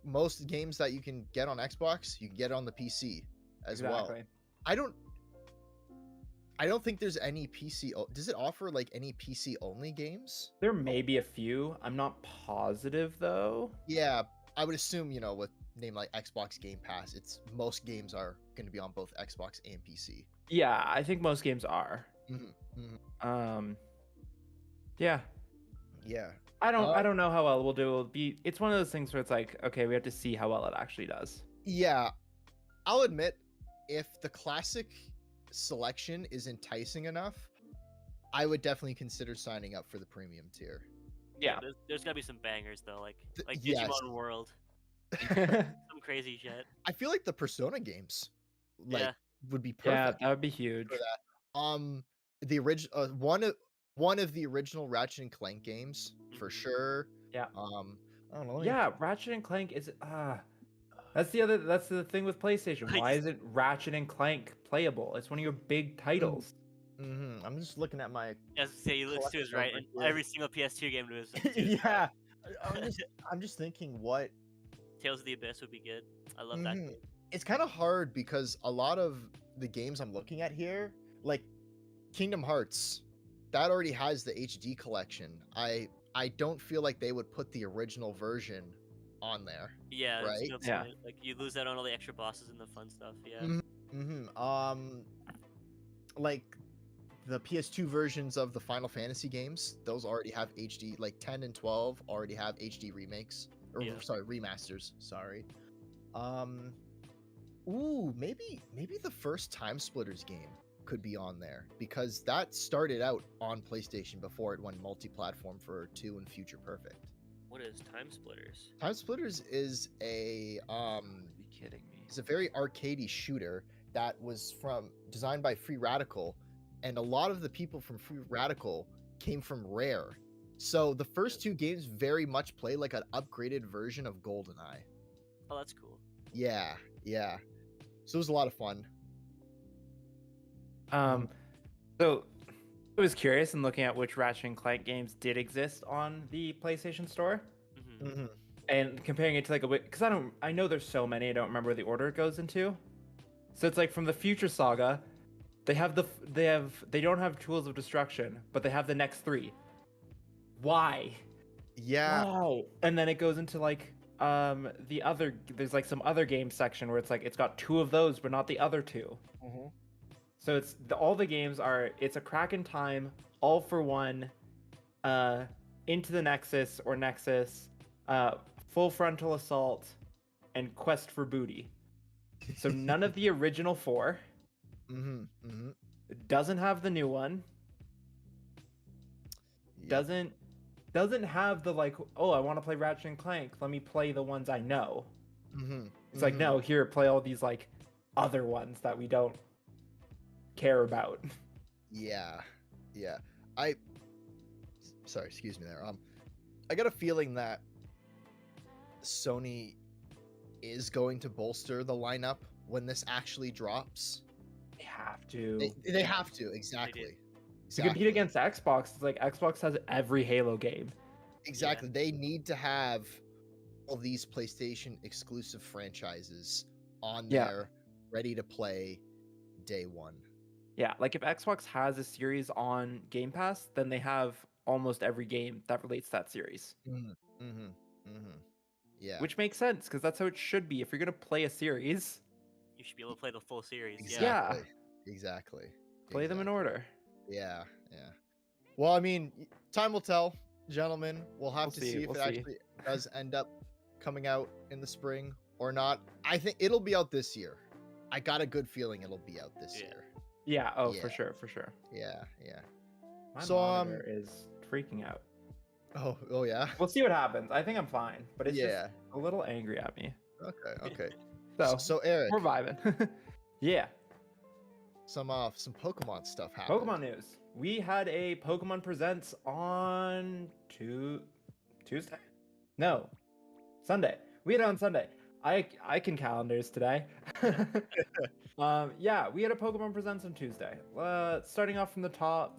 Most games that you can get on Xbox, you can get on the PC as well. I don't think there's any PC. Does it offer like any PC only games? There may be a few. I'm not positive though. Yeah, I would assume, with name like Xbox Game Pass, most games are going to be on both Xbox and PC. Yeah, I think most games are. Yeah. I don't know how well we'll do. It's one of those things where it's like, okay, we have to see how well it actually does. Yeah, I'll admit, if the classic selection is enticing enough, I would definitely consider signing up for the premium tier. Yeah, there's gotta be some bangers though, like yes. Digimon World, some crazy shit. I feel like the Persona games, would be perfect. Yeah, that would be huge. For that. The original one of the original Ratchet and Clank games for sure. Yeah. I don't know. Yeah, Ratchet and Clank is that's the thing with PlayStation. Why is it Ratchet and Clank playable? It's one of your big titles. I'm just looking at my. As I say, looks to his right, and every single PS2 game to his. Yeah, I'm just thinking what. Tales of the Abyss would be good. I love that game. It's kind of hard because a lot of the games I'm looking at here, like Kingdom Hearts, that already has the HD collection. I don't feel like they would put the original version on there. Yeah, right. Yeah. Like you lose out on all the extra bosses and the fun stuff. Yeah. Like the PS2 versions of the Final Fantasy games, those already have HD. Like 10 and 12 already have HD remakes, or sorry, remasters. Sorry. Ooh, maybe the first Time Splitters game could be on there because that started out on PlayStation before it went multi-platform for 2 and Future Perfect. What is Time Splitters? Time Splitters is a Are you kidding me? It's a very arcadey shooter that was designed by Free Radical, and a lot of the people from Free Radical came from Rare. So the first 2 games very much play like an upgraded version of GoldenEye. Oh, that's cool. Yeah. So it was a lot of fun. So I was curious in looking at which Ratchet and Clank games did exist on the PlayStation Store, and comparing it to like because I know there's so many, I don't remember the order it goes into. So it's like from the Future Saga, they don't have Tools of Destruction, but they have the next 3. Why? Yeah. Why? And then it goes into like there's like some other game section where it's like it's got 2 of those but not the other 2. Mm-hmm. So it's all the games are it's a crack in time, all for one, into the Nexus or Nexus, full frontal assault, and quest for booty. So none of the original 4. Mm-hmm. Mm-hmm. Doesn't have the new one. Yep. Doesn't have the like, oh, I want to play Ratchet and Clank. Let me play the ones I know. Mm-hmm. It's like, no, here, play all these like other ones that we don't care about. Yeah. Yeah. Sorry, excuse me there. I got a feeling that Sony is going to bolster the lineup when this actually drops. They have to. They have to, exactly. To compete against Xbox, it's like Xbox has every Halo game. Exactly. Yeah. They need to have all these PlayStation exclusive franchises on there, ready to play day one. Yeah, like if Xbox has a series on Game Pass, then they have almost every game that relates to that series. Mm-hmm. Mm-hmm. Mm-hmm. Yeah. Which makes sense, because that's how it should be. If you're going to play a series, you should be able to play the full series. Exactly. Yeah. Exactly. Play them in order. Yeah. Yeah. Well, I mean, time will tell, gentlemen. We'll have to see if it actually does end up coming out in the spring or not. I think it'll be out this year. I got a good feeling it'll be out this year. Yeah. Oh, for sure. For sure. Yeah. Yeah. My monitor is freaking out. Oh yeah. We'll see what happens. I think I'm fine, but it's just a little angry at me. Okay. So Eric, we're vibing. Yeah. Some Pokemon stuff happened. Pokemon news. We had a Pokemon Presents on Tuesday? No, Sunday. We had it on Sunday. I can calendars today. Yeah, we had a Pokemon Presents on Tuesday. Starting off from the top,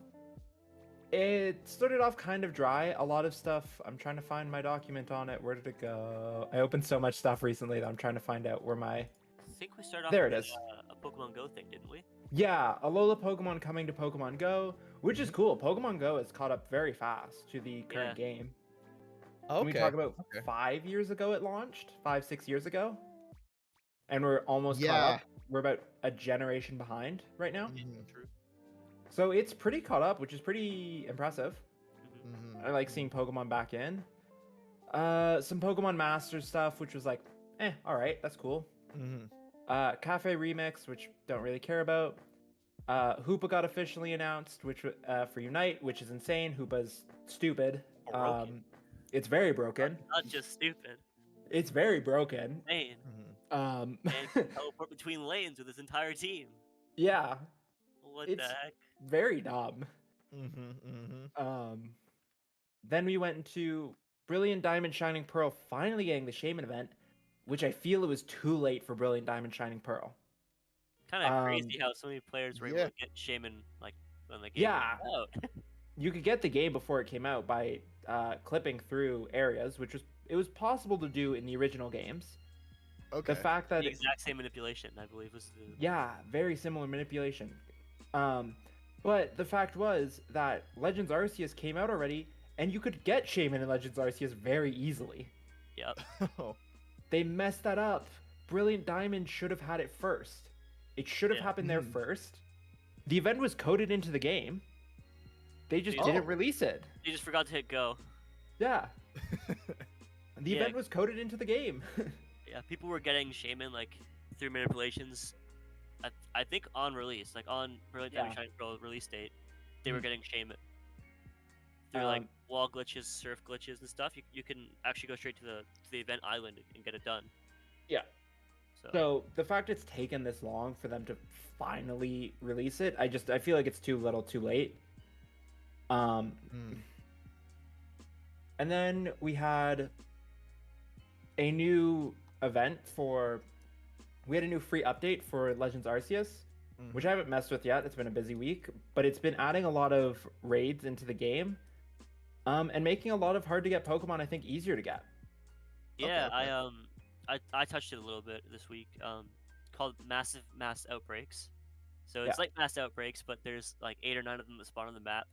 it started off kind of dry. A lot of stuff. I'm trying to find my document on it. Where did it go? I opened so much stuff recently that I'm trying to find out where my. I think we started off there with it is. A Pokemon Go thing, didn't we? Yeah, Alola Pokemon coming to Pokemon Go, which is cool. Pokemon Go has caught up very fast to the current game. Okay. When we talk about 5 years ago it launched, 5-6 years ago, and we're almost caught up. We're about a generation behind right now. True. So it's pretty caught up, which is pretty impressive. Mm-hmm. I like seeing Pokemon back in. Some Pokemon Masters stuff, which was like, all right, that's cool. Mm-hmm. Cafe Remix, which don't really care about. Hoopa got officially announced, which for Unite, which is insane. Hoopa's stupid. It's very broken. Not just stupid. It's very broken. Insane. And can teleport between lanes with his entire team. Yeah. What the heck? Very dumb. Then we went into Brilliant Diamond Shining Pearl finally getting the Shaman event, which I feel it was too late for Brilliant Diamond Shining Pearl. Kind of crazy how so many players were able to get Shaman like when the game came out. You could get the game before it came out by clipping through areas, which was possible to do in the original games. Okay. The fact that the exact same manipulation, I believe, was very similar manipulation. But the fact was that Legends Arceus came out already, and you could get Shaman in Legends Arceus very easily. Yep. They messed that up. Brilliant Diamond should have had it first. It should have happened there first. The event was coded into the game. They just didn't release it. They just forgot to hit go. Yeah. The event was coded into the game. Yeah, people were getting Shaman like through manipulations. I think on release, like on Brilliant Diamond Shining Pearl release date, they were getting Shaman through like wall glitches, surf glitches, and stuff. You can actually go straight to the event island and get it done. Yeah. So the fact it's taken this long for them to finally release it, I feel like it's too little, too late. And then we had a new event we had a new free update for Legends Arceus, which I haven't messed with yet. It's been a busy week, but it's been adding a lot of raids into the game, and making a lot of hard to get Pokemon, I think, easier to get. Yeah, okay. I touched it a little bit this week. Called Mass Outbreaks. So it's like Mass Outbreaks, but there's like 8 or 9 of them that spawn on the map,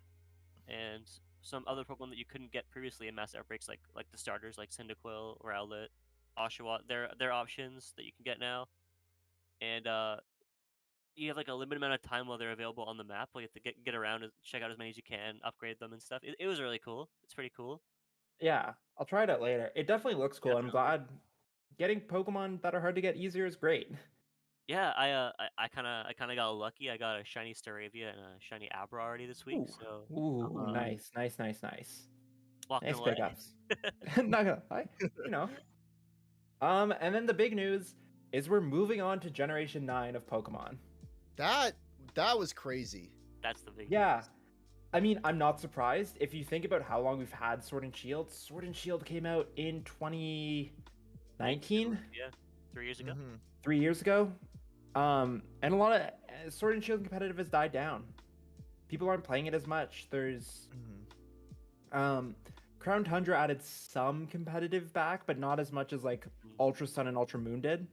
and some other Pokemon that you couldn't get previously in Mass Outbreaks, like the starters like Cyndaquil, Rowlet, Oshawott. They're options that you can get now, and you have like a limited amount of time while they're available on the map. Like you have to get around and check out as many as you can, upgrade them and stuff. It was really cool. It's pretty cool. Yeah, I'll try it out later. It definitely looks cool. I'm Definitely. glad getting Pokemon that are hard to get easier is great. Yeah, I kind of got lucky. I got a shiny Staravia and a shiny Abra already this week, Ooh, so I'm ooh, nice, nice, nice, nice. walking Nice away. pickups. Not gonna lie, you know. And then the big news is we're moving on to Generation 9 of Pokemon. That was crazy. That's the big Yeah. news. I mean, I'm not surprised if you think about how long we've had Sword and Shield. Sword and Shield came out in 2019, Yeah, 3 years ago. 3 years ago. And a lot of Sword and Shield competitive has died down. People aren't playing it as much. There's Crown Tundra added some competitive back, but not as much as like Ultra Sun and Ultra Moon did.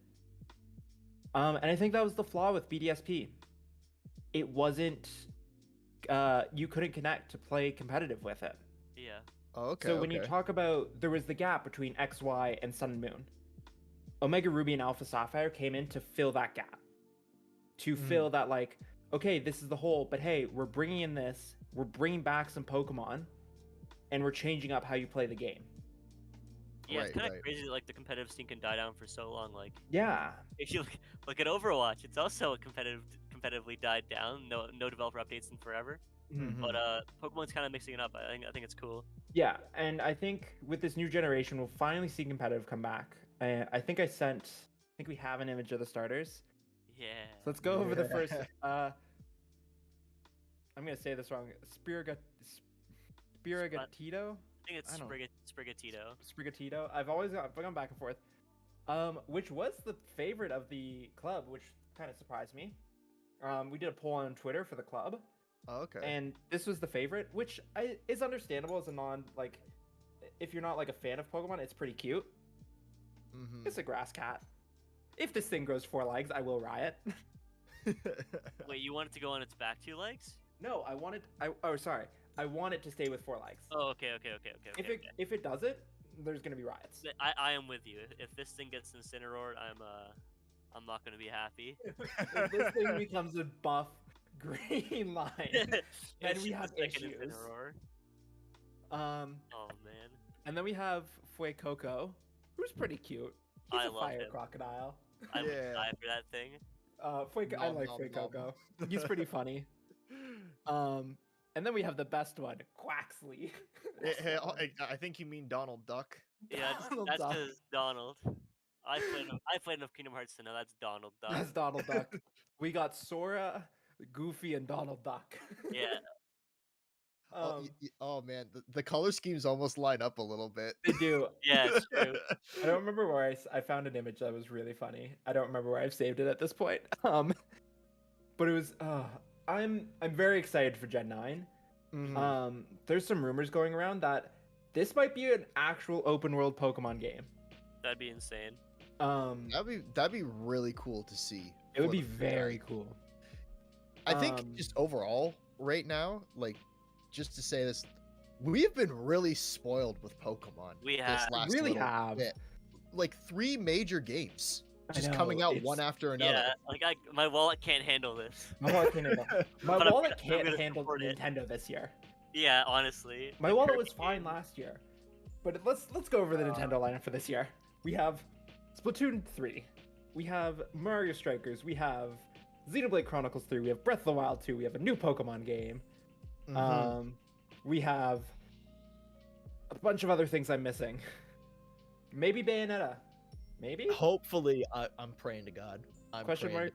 And I think that was the flaw with BDSP. It wasn't you couldn't connect to play competitive with it. Yeah. Oh, okay. So when you talk about there was the gap between X, Y, and Sun and Moon, Omega Ruby and Alpha Sapphire came in to fill that gap. To fill that, like, okay, this is the hole, but hey, we're bringing in this, we're bringing back some Pokemon, and we're changing up how you play the game. Yeah, it's kind of crazy that like the competitive scene can die down for so long. Like, yeah, if you look at Overwatch, it's also competitively died down. No developer updates in forever. But Pokemon's kind of mixing it up. I think it's cool. Yeah, and I think with this new generation, we'll finally see competitive come back. I think we have an image of the starters. Yeah. So let's go over the first. I'm gonna say this wrong. Sprigatito. I think it's Sprigatito. Sprigatito. I've gone back and forth. Which was the favorite of the club, which kind of surprised me. We did a poll on Twitter for the club. Oh, okay. And this was the favorite, which is understandable as a if you're not like a fan of Pokemon, it's pretty cute. It's a grass cat. If this thing grows 4 legs, I will riot. Wait, you want it to go on its back 2 legs? No, I want it to stay with 4 legs. Oh, okay. If it does it, there's gonna be riots. I am with you. If this thing gets Incineroared, I'm not gonna be happy. If this thing becomes a buff green line, and we have issues. Oh man. And then we have Fuecoco, who's pretty cute. He's a fire crocodile. I would die for that thing. I like Fuecoco. He's pretty funny. And then we have the best one, Quaxley. I think you mean Donald Duck. Yeah, that's just Donald. I played enough Kingdom Hearts to know that's Donald Duck. That's Donald Duck. We got Sora, Goofy, and Donald Duck. Yeah. Oh man, the color schemes almost line up a little bit. They do. Yeah, it's true. I don't remember where I found an image that was really funny. I don't remember where I've saved it at this point. But it was. I'm very excited for Gen 9. There's some rumors going around that this might be an actual open world Pokemon game. That'd be insane. That'd be really cool to see. It would be very cool. I think just overall right now, like, just to say this, we have been really spoiled with Pokemon. We have. Really have. Bit. Like 3 major games just coming out one after another. Yeah, like my wallet can't handle this. My wallet can't handle. My wallet can't handle Nintendo this year. Yeah, honestly. My wallet was fine last year, but let's go over the Nintendo lineup for this year. We have Splatoon 3. We have Mario Strikers. We have Xenoblade Chronicles 3. We have Breath of the Wild 2. We have a new Pokemon game. We have a bunch of other things I'm missing. Maybe Bayonetta. Maybe. Hopefully, I'm praying to God. Question mark.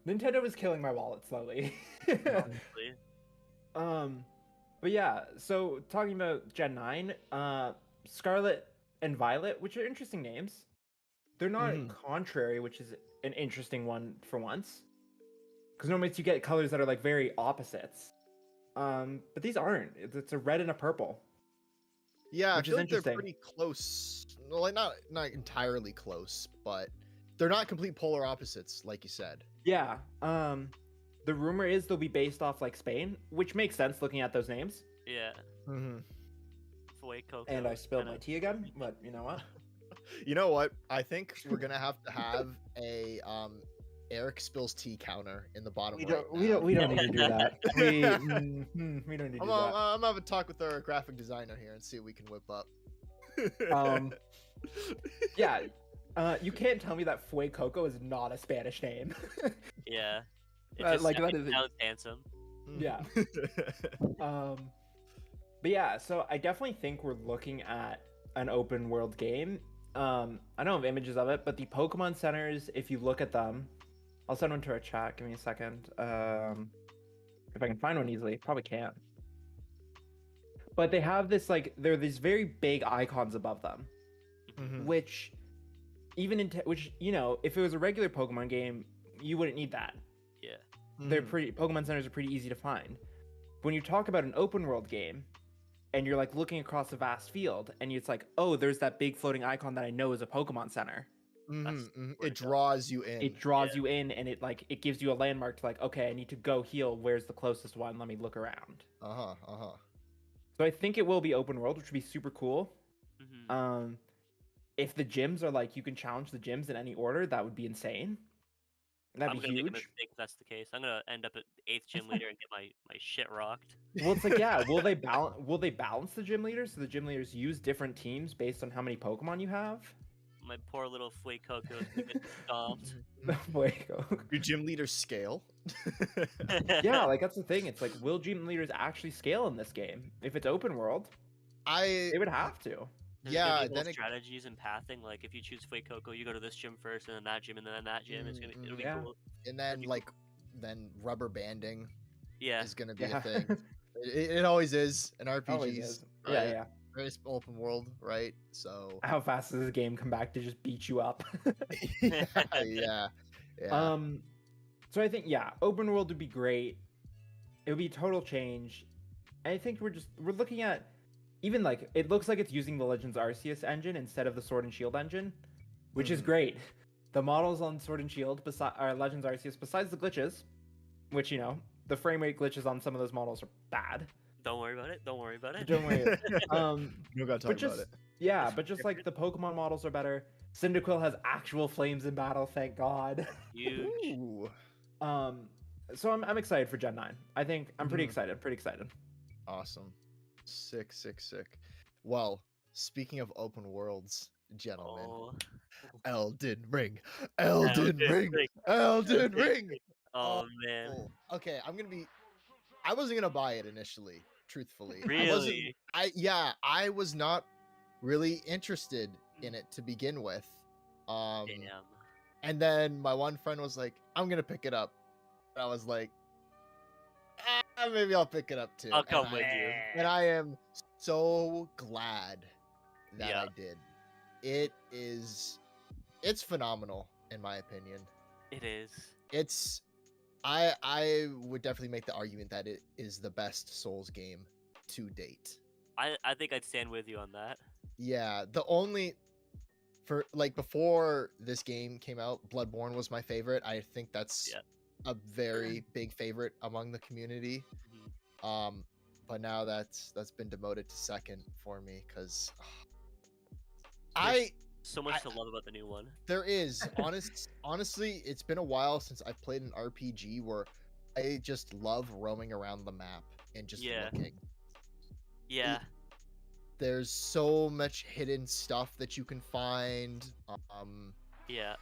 Nintendo is killing my wallet slowly. Honestly. But yeah. So talking about Gen 9, Scarlet and Violet, which are interesting names. They're not contrary, which is an interesting one for once. Because normally you get colors that are like very opposites. But these aren't. It's a red and a purple. Yeah, I feel like they're pretty close. Well, like not entirely close, but they're not complete polar opposites, like you said. Yeah. The rumor is they'll be based off like Spain, which makes sense looking at those names. Yeah. Mm-hmm. Fuecoco. And I spilled my kinda- tea again, but you know what? You know what? I think we're gonna have a Eric spills tea counter in the bottom We right don't now. need to do that. We don't need to do that. I'm gonna have a talk with our graphic designer here and see what we can whip up. Yeah. You can't tell me that Fuecoco is not a Spanish name. Yeah. It Like, just that is sounds handsome. Yeah. But yeah, so I definitely think we're looking at an open world game. I don't have images of it, but the Pokemon centers, if you look at them, I'll send one to our chat. Give me a second. If I can find one easily, probably can't. But they have this there are these very big icons above them, Mhm. which which if it was a regular Pokemon game, you wouldn't need that. Yeah. They're pretty Pokemon centers are pretty easy to find. When you talk about an open world game, and you're like looking across a vast field, and it's like, oh, there's that big floating icon that I know is a Pokemon Center. It draws you in. It draws you in, and it gives you a landmark to like, okay, I need to go heal. Where's the closest one? Let me look around. So I think it will be open world, which would be super cool. Mm-hmm. If the gyms are like you can challenge the gyms in any order, that would be insane. That'd I'm be gonna huge. make a mistake if that's the case. I'm gonna end up at 8th gym leader and get my shit rocked. Well, it's like, yeah, will they balance the gym leaders so the gym leaders use different teams based on how many Pokemon you have? My poor little Fuecoco is gonna get stomped. Your gym leaders scale. Yeah, like that's the thing. It's like, will gym leaders actually scale in this game? If it's open world, they would have to. There's gonna be whole strategies and pathing. Like if you choose Fuecoco, you go to this gym first, and then that gym, and then that gym. It'll be cool. And then then rubber banding. Yeah. Is gonna be a thing. It always is in RPGs. Always is. Right? Yeah. Very open world, right? So how fast does this game come back to just beat you up? yeah. So I think open world would be great. It would be a total change. And I think we're looking at even it looks like it's using the Legends Arceus engine instead of the Sword and Shield engine, which is great. The models on Sword and Shield are Legends Arceus, besides the glitches, which the frame rate glitches on some of those models are bad. Don't worry about it. Don't worry about it. Don't worry. You gotta talk about it. Yeah, but just like the Pokemon models are better. Cyndaquil has actual flames in battle, thank God. Huge. Ooh. So I'm excited for Gen 9. I think I'm pretty excited. Awesome. Sick. Well, speaking of open worlds, gentlemen. Elden Ring. Elden Ring. Oh man. Okay, I wasn't gonna buy it initially, truthfully. Really? I was not really interested in it to begin with. Damn. And then my one friend was like, I'm gonna pick it up. And I was like, maybe I'll pick it up too. I'll come with you. And I am so glad that I did. It's phenomenal in my opinion. It is. I would definitely make the argument that it is the best Souls game to date. I think I'd stand with you on that. Yeah, before this game came out, Bloodborne was my favorite. I think that's a very big favorite among the community. But now that's been demoted to second for me because so much to love about the new one. There is. Honestly, it's been a while since I've played an RPG where I just love roaming around the map and just looking. Yeah. There's so much hidden stuff that you can find. Yeah.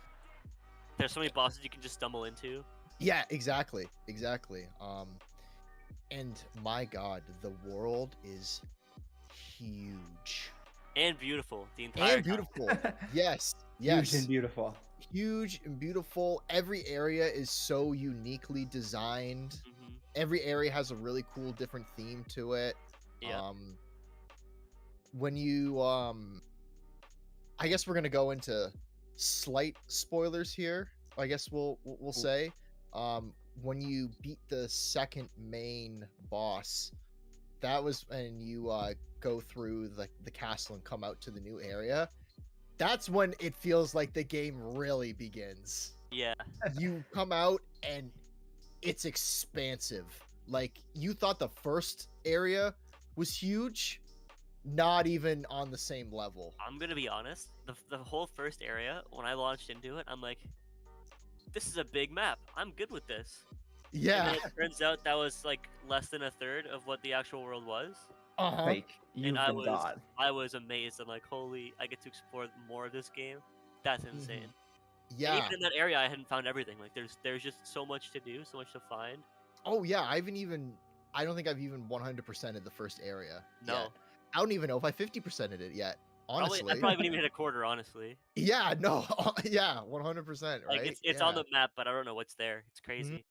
There's so many bosses you can just stumble into. Yeah, exactly. And my God, the world is huge. And beautiful. The entire And beautiful. Yes. Huge and beautiful. Huge and beautiful. Every area is so uniquely designed. Every area has a really cool different theme to it. Yeah. When you I guess we're gonna go into slight spoilers here. I guess we'll say when you beat the second main boss, that was when you go through the castle and come out to the new area. That's when it feels like the game really begins. Yeah. You come out and it's expansive. Like, you thought the first area was huge, not even on the same level. I'm gonna be honest. The whole first area, when I launched into it, I'm like, this is a big map. I'm good with this. And then Yeah. it turns out that was like less than a third of what the actual world was. Uh-huh. Like And you've been God. I was amazed. I'm like, holy, I get to explore more of this game. That's insane. And Yeah. even in that area, I hadn't found everything. Like, there's just so much to do, so much to find. Oh yeah, I don't think I've even 100%ed the first area No, yet. I don't even know if I 50%ed it yet. Honestly. I probably haven't even hit a quarter. Honestly, Yeah, no. Yeah, 100%, like right? it's on the map, but I don't know what's there. It's crazy.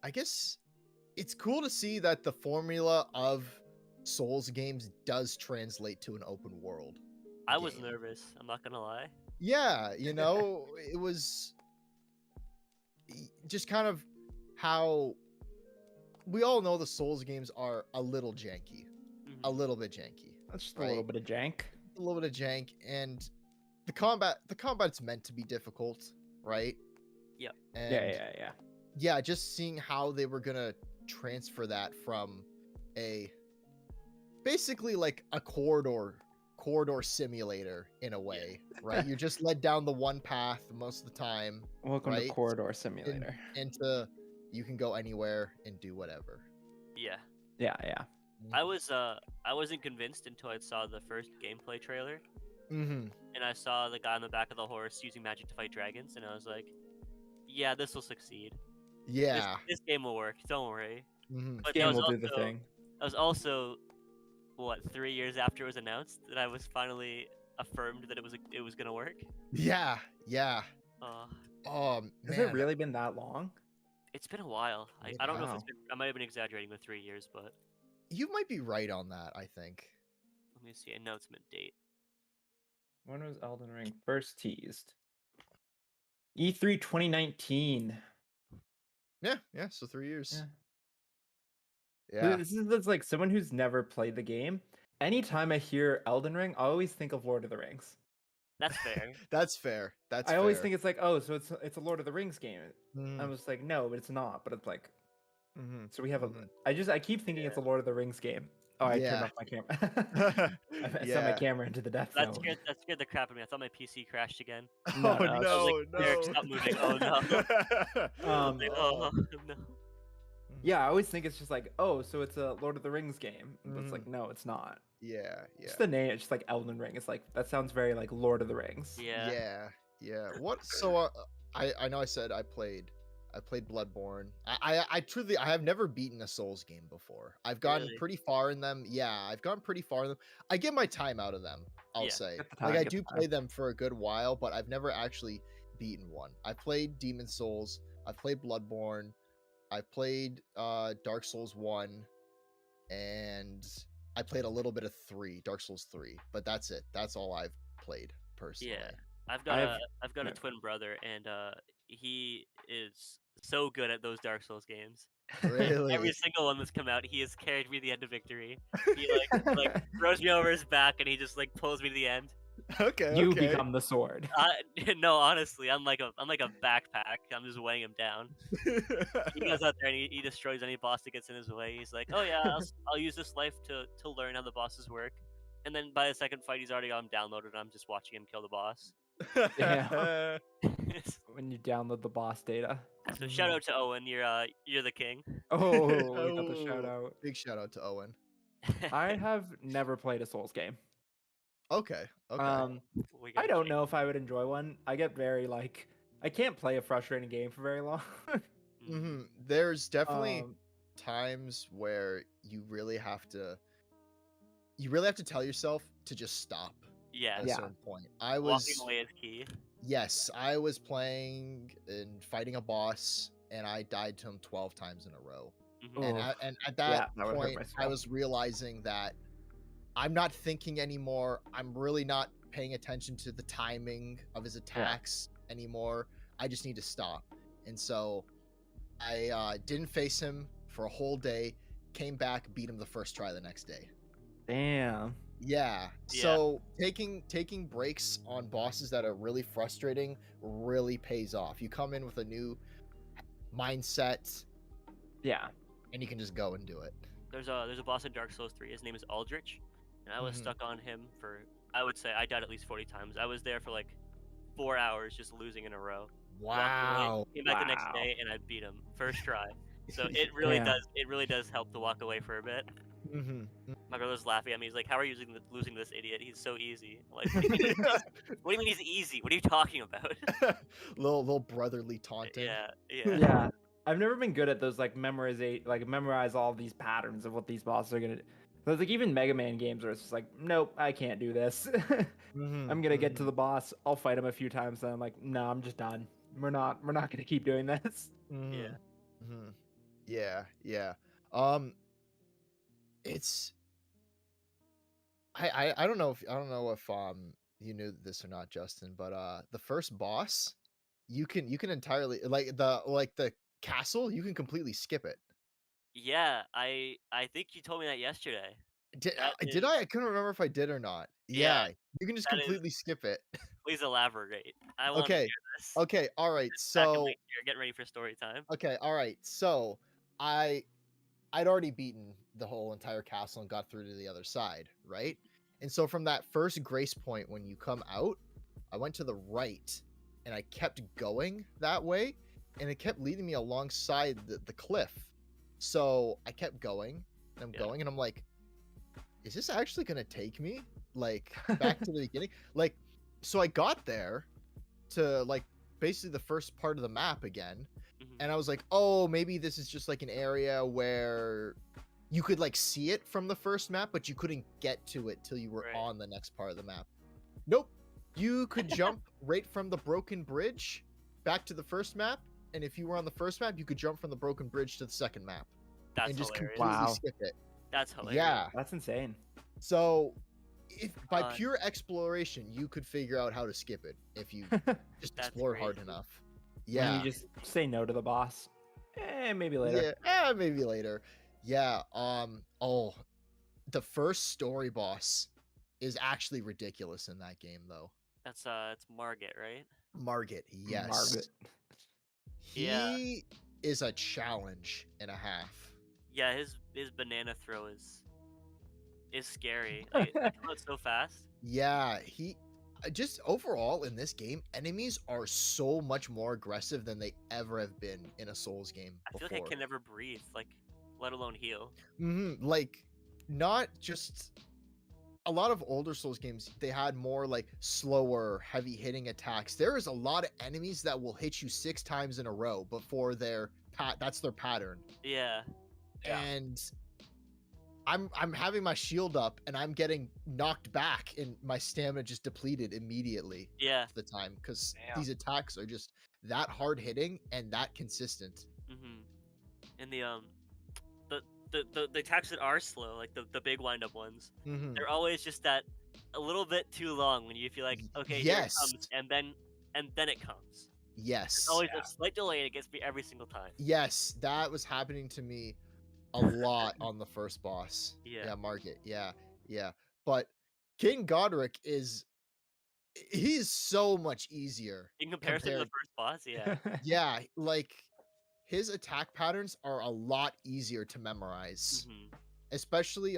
I guess it's cool to see that the formula of Souls games does translate to an open world. I was game. nervous. I'm not gonna lie. Yeah, it was just kind of how we all know the Souls games are a little janky, a Mhm. little bit janky, That's just right? a little bit of jank. a little bit of jank, and the combat's meant to be difficult, right? Yeah. And Yeah. yeah, just seeing how they were gonna transfer that from a basically like a corridor simulator in a way, right? You're just led down the one path most of the time, Welcome right? to Corridor Simulator. Into you can go anywhere and do whatever. Yeah. Yeah. I wasn't convinced until I saw the first gameplay trailer, Mm-hmm. and I saw the guy on the back of the horse using magic to fight dragons, and I was like, yeah, this will succeed. Yeah. This game will work. Don't worry. Mm-hmm. But Game will do the thing. That was also what 3 years after it was announced that I was finally affirmed that it was gonna work. Yeah. Has Man. it really been that long? It's been a while. I don't know if Wow. it's been. I might have been exaggerating with 3 years, but You might be right on that, I think. let me see announcement date. When was Elden Ring first teased? E3 2019. Yeah, so 3 years. Yeah. Yeah. This is like someone who's never played the game. Anytime I hear Elden Ring, I always think of Lord of the Rings. That's fair. That's fair. I always think it's like, oh, so it's a Lord of the Rings game. Mhm. I was like, no, but it's not. But it's like, Mhm. so we have Mhm. I keep thinking it's a Lord of the Rings game. Oh, I turned Yeah. off my camera. I set my Yeah. camera into the death That zone. scared the crap out of me. I thought my PC crashed again. No, Oh no, it's I was no, like, Derek, stop moving. Oh no. I was like, oh no. Yeah, I always think it's just like, oh, so it's a Lord of the Rings game. But it's like, no, it's not. Yeah. Just the name, it's just like Elden Ring. It's like that sounds very like Lord of the Rings. Yeah. Yeah. What? So I know I said I played Bloodborne. I truly I have never beaten a Souls game before. I've gotten Really? pretty far in them. Yeah, I've gotten pretty far in them. I get my time out of them. I'll Yeah. say, Get the like time, I get do the time. play them for a good while, but I've never actually beaten one. I played Demon Souls. I played Bloodborne. I played Dark Souls 1, and I played a little bit of 3, Dark Souls 3, but that's it. That's all I've played personally. Yeah. I've got a twin brother, and he is so good at those Dark Souls games. Really? Every single one that's come out, he has carried me to the end of victory. He like throws me over his back, and he just like pulls me to the end. Okay. You become the sword. No, honestly, I'm like a backpack. I'm just weighing him down. He goes out there and he destroys any boss that gets in his way. He's like, oh yeah, I'll use this life to learn how the bosses work. And then by the second fight, he's already got him downloaded, and I'm just watching him kill the boss. Yeah. When you download the boss data. So shout out to Owen, you're the king. Oh, we got the shout out. Big shout out to Owen. I have never played a Souls game. Okay. I don't know if I would enjoy one. I get very like I can't play a frustrating game for very long. There's definitely times where you really have to tell yourself to just stop. Yeah. At a certain point. Walking away is key. Yes, I was playing and fighting a boss, and I died to him 12 times in a row. And at that point, I was realizing that I'm not thinking anymore. I'm really not paying attention to the timing of his attacks anymore. I just need to stop. And so I didn't face him for a whole day, came back, beat him the first try the next day. Damn. Yeah. Yeah. So taking breaks on bosses that are really frustrating really pays off. You come in with a new mindset Yeah. and you can just go and do it. There's a boss in Dark Souls 3. His name is Aldrich, and I was Mhm. stuck on him for, I would say I died at least 40 times. I was there for like 4 hours just losing in a row. Walked away, Wow. came back the next Wow. day, and I beat him first try. So Damn. it really does help to walk away for a bit. Mhm. My brother's laughing at me. He's like, "How are you losing to this idiot? He's so easy." I'm like, what do you mean he's easy? What do you mean he's easy? What are you talking about? little brotherly taunting. Yeah, yeah, Yeah. I've never been good at those like memorize all these patterns of what these bosses are gonna do. There's like even Mega Man games where it's just like, nope, I can't do this. Mhm. I'm gonna get to Mhm. the boss, I'll fight him a few times, then I'm like, no, I'm just done. We're not gonna keep doing this. yeah. Mhm. Mhm. Yeah, yeah. Um it's I don't know if you knew this or not, Justin, but the first boss, you can entirely like the castle, you can completely skip it. Yeah, I think you told me that yesterday. That Did is I? I couldn't remember if I did or not. yeah, Yeah, you can just that is completely skip it. please elaborate. I wanna Okay. hear this. Okay, all right. Back in my So, chair, getting ready for story time. okay, all right. So, I I'd already beaten the whole entire castle and got through to the other side, right? And so from that first grace point when you come out, I went to the right and I kept going that way and it kept leading me alongside the cliff. So I kept going and I'm Yeah. going and I'm like, is this actually going to take me like back to the beginning? Like, so I got there to like basically the first part of the map again. Mhm. And I was like, oh, maybe this is just like an area where you could like see it from the first map, but you couldn't get to it till you were Right. on the next part of the map. Nope. You could jump right from the broken bridge back to the first map. And if you were on the first map, you could jump from the broken bridge to the second map That's and just hilarious. completely Wow. skip it. That's hilarious. Yeah. That's insane. So if by Uh, pure exploration, you could figure out how to skip it if you just That's explore hard crazy. enough. And Yeah. you just say no to the boss. Maybe later. Yeah, maybe later. Yeah, oh, the first story boss is actually ridiculous in that game though. That's it's Margit, right? Margit, yes. Margaret. Yeah. He is a challenge and a half. Yeah, his banana throw is scary. Like they come out so fast. Yeah, he just overall in this game, enemies are so much more aggressive than they ever have been in a Souls game I feel like before. I can never breathe, like let alone heal. Like not just a lot of older Souls games, they had more like slower, heavy hitting attacks. There is a lot of enemies that will hit you 6 times in a row before that's their pattern. Yeah. Yeah. And I'm having my shield up and I'm getting knocked back and my stamina just depleted immediately Yeah. half the time because Damn. these attacks are just that hard hitting and that consistent. Mhm. And the attacks that are slow, like the big wind up ones, Mhm. they're always just that a little bit too long when you feel like, okay, here it Yes. comes, and then it comes. There's Yes. always Yeah. a slight delay, and it gets me every single time. Yes, that was happening to me a lot on the first boss. Yeah. Yeah, Market. Yeah, yeah. But King Godric he's so much easier In comparison to the compared. first boss, yeah. Yeah, like his attack patterns are a lot easier to memorize. Mhm. Especially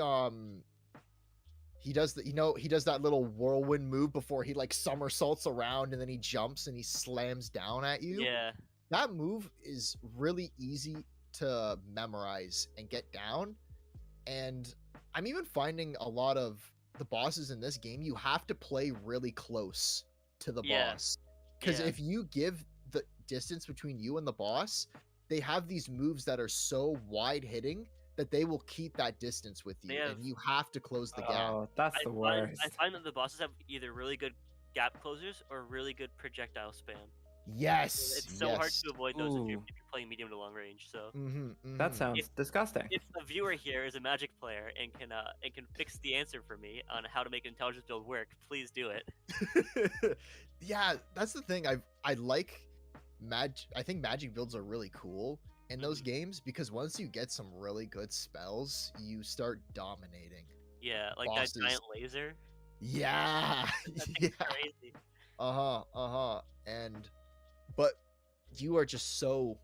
he does he does that little whirlwind move before he like somersaults around and then he jumps and he slams down at you. Yeah. That move is really easy to memorize and get down. And I'm even finding a lot of the bosses in this game, you have to play really close to the Yeah. boss. Because Yeah. if you give the distance between you and the boss, they have these moves that are so wide hitting that they will keep that distance with They you. have And you have to close the gap. Oh, that's the I worst. find that the bosses have either really good gap closers or really good projectile spam. Yes. It's so hard yes. to avoid those if you're Ooh. playing medium to long range. So That sounds disgusting. if the viewer here is a Magic player and can fix the answer for me on how to make an intelligence build work, please do it. Yeah, that's the thing. I like I think magic builds are really cool in those games because once you get some really good spells, you start dominating. Yeah, like that bosses. giant laser. Yeah, That yeah. thing's crazy. And but you are just so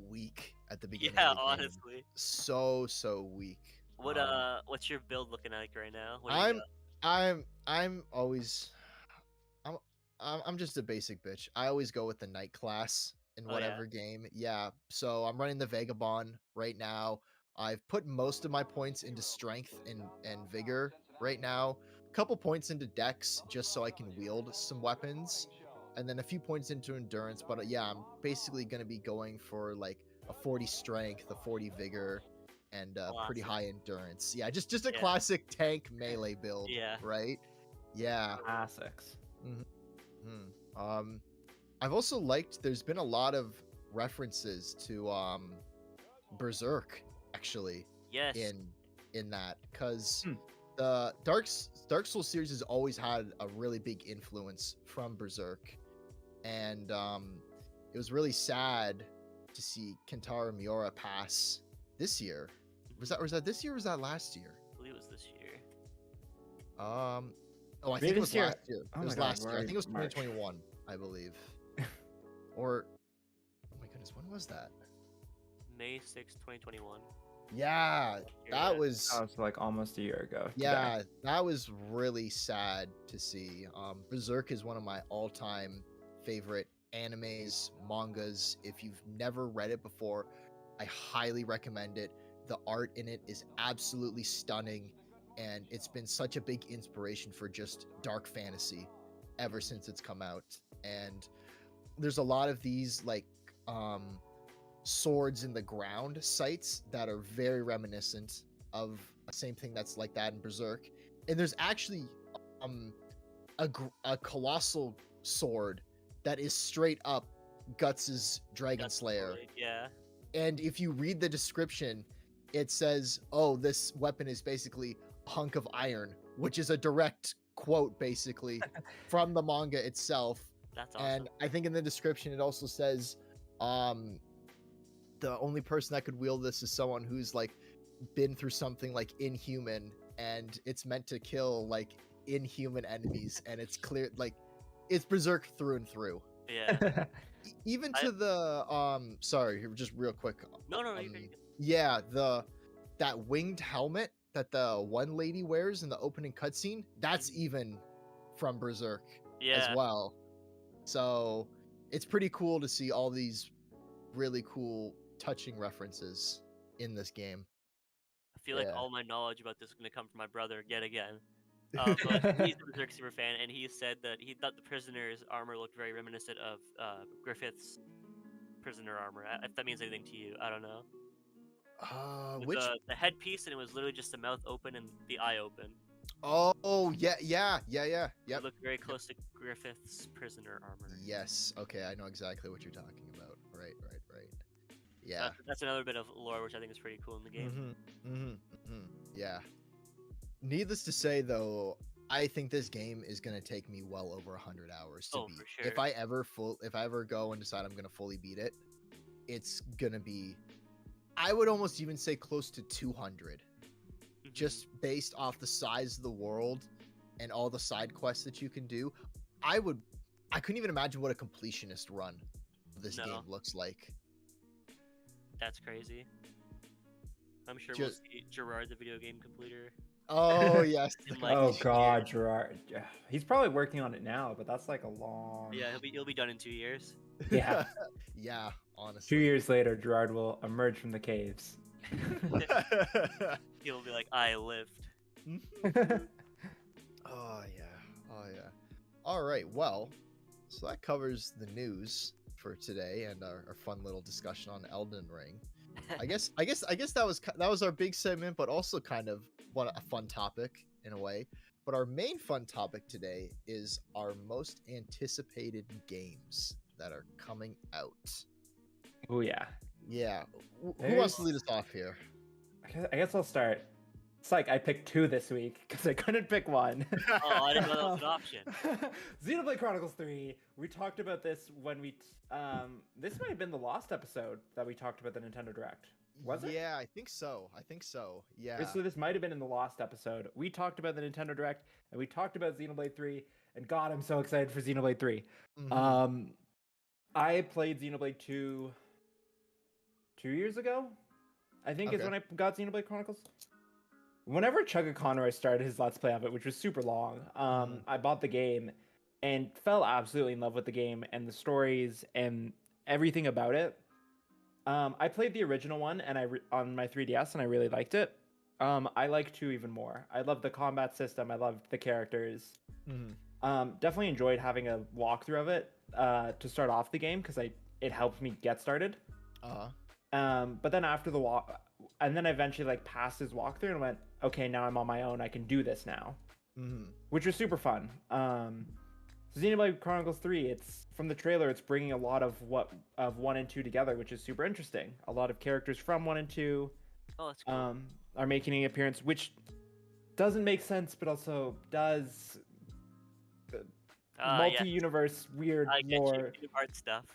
weak at the beginning of Yeah, the game. honestly. So weak. What's your build looking like right now? What do you I'm got? I'm always I'm I'm just a basic bitch. I always go with the knight class in Oh yeah. whatever game. Yeah, so I'm running the Vagabond right now. I've put most of my points into strength and vigor right now. A couple points into dex just so I can wield some weapons, and then a few points into endurance. But yeah, I'm basically gonna be going for like a 40 strength, a 40 vigor, and pretty Classic. high endurance. Yeah, just a Yeah. classic tank melee build, Yeah. right? Yeah. Classics. Um, I've also liked. There's been a lot of references to Berserk actually Yes. in that because Hmm. the Dark Souls series has always had a really big influence from Berserk, and it was really sad to see Kentaro Miura pass this year. Was that this year or was that last year? I believe it was this year. Oh, I think Maybe it was this year. last year. Oh It my was God, last year. I we're think it was March. 2021, I believe. Or, oh my goodness, when was that? May 6th, 2021. Yeah, that was That was like almost a year ago. yeah, that was really sad to see. Berserk is one of my all-time favorite animes, mangas. If you've never read it before, I highly recommend it. The art in it is absolutely stunning, and it's been such a big inspiration for just dark fantasy ever since it's come out. And there's a lot of these like swords in the ground sites that are very reminiscent of the same thing that's like that in Berserk. And there's actually a colossal sword that is straight up Guts's Dragon That's Slayer. Blade, yeah. And if you read the description, it says, "Oh, this weapon is basically a hunk of iron," which is a direct quote basically from the manga itself. That's awesome. And I think in the description it also says the only person that could wield this is someone who's like been through something like inhuman, and it's meant to kill like inhuman enemies, and it's clear like it's Berserk through and through. Yeah. Even I- to the sorry, just real quick. No, you're good. Yeah, that winged helmet that the one lady wears in the opening cutscene, that's even from Berserk as Yeah. well. So it's pretty cool to see all these really cool touching references in this game. I feel like Yeah. all my knowledge about this is gonna come from my brother yet again. But he's a Berserk super fan, and he said that he thought the prisoner's armor looked very reminiscent of Griffith's prisoner armor. If that means anything to you, I don't know. With Which the headpiece, and it was literally just the mouth open and the eye open. oh yeah. It Yep. looked very close to Griffith's prisoner armor. Yes. Okay, I know exactly what you're talking about. Right. Yeah. That's another bit of lore which I think is pretty cool in the game. Yeah. Needless to say, though, I think this game is gonna take me well over 100 hours to Oh, beat. for sure. If I ever go and decide I'm gonna fully beat it, it's gonna be, I would almost even say close to 200, Mhm. just based off the size of the world and all the side quests that you can do. I couldn't even imagine what a completionist run of this No. game looks like. That's crazy. I'm sure Just- we'll see Gerard, the video game completer. Oh yes. In like Oh 2 God, years. Gerard. Yeah, he's probably working on it now, but that's like a long. Yeah, he'll be done in 2 years. Yeah. Yeah, honestly. 2 years later, Gerard will emerge from the caves. He'll be like, I lived. Oh yeah. All right, well, so that covers the news for today and our fun little discussion on Elden Ring. I guess that was our big segment, but also kind of a fun topic in a way. But our main fun topic today is our most anticipated games that are coming out. Oh yeah. Yeah, who wants to lead us off here? I guess I'll start. It's like I picked 2 this week because I couldn't pick one. Oh, I didn't know that was an option. Xenoblade Chronicles 3. We talked about this when we this might have been the last episode that we talked about the Nintendo Direct. Was it? Yeah, I think so. Yeah. So this might have been in the last episode. We talked about the Nintendo Direct, and we talked about Xenoblade 3, and God, I'm so excited for Xenoblade 3. Mhm. I played Xenoblade 2 2 years ago, I think is Okay. when I got Xenoblade Chronicles. Whenever Chugga Conroy started his Let's Play of it, which was super long, I bought the game and fell absolutely in love with the game and the stories and everything about it. I played the original one and on my 3DS and I really liked it. I like 2 even more. I love the combat system. I loved the characters. Definitely enjoyed having a walkthrough of it to start off the game because it helped me get started. But then after the walk, and then I eventually like passed his walkthrough and went, okay, now I'm on my own. I can do this now, which was super fun. Xenoblade Chronicles 3, it's from the trailer, it's bringing a lot of 1 and 2 together, which is super interesting. A lot of characters from 1 and 2 that's cool. are making an appearance, which doesn't make sense, but also does. Multi-universe weird lore. Art stuff.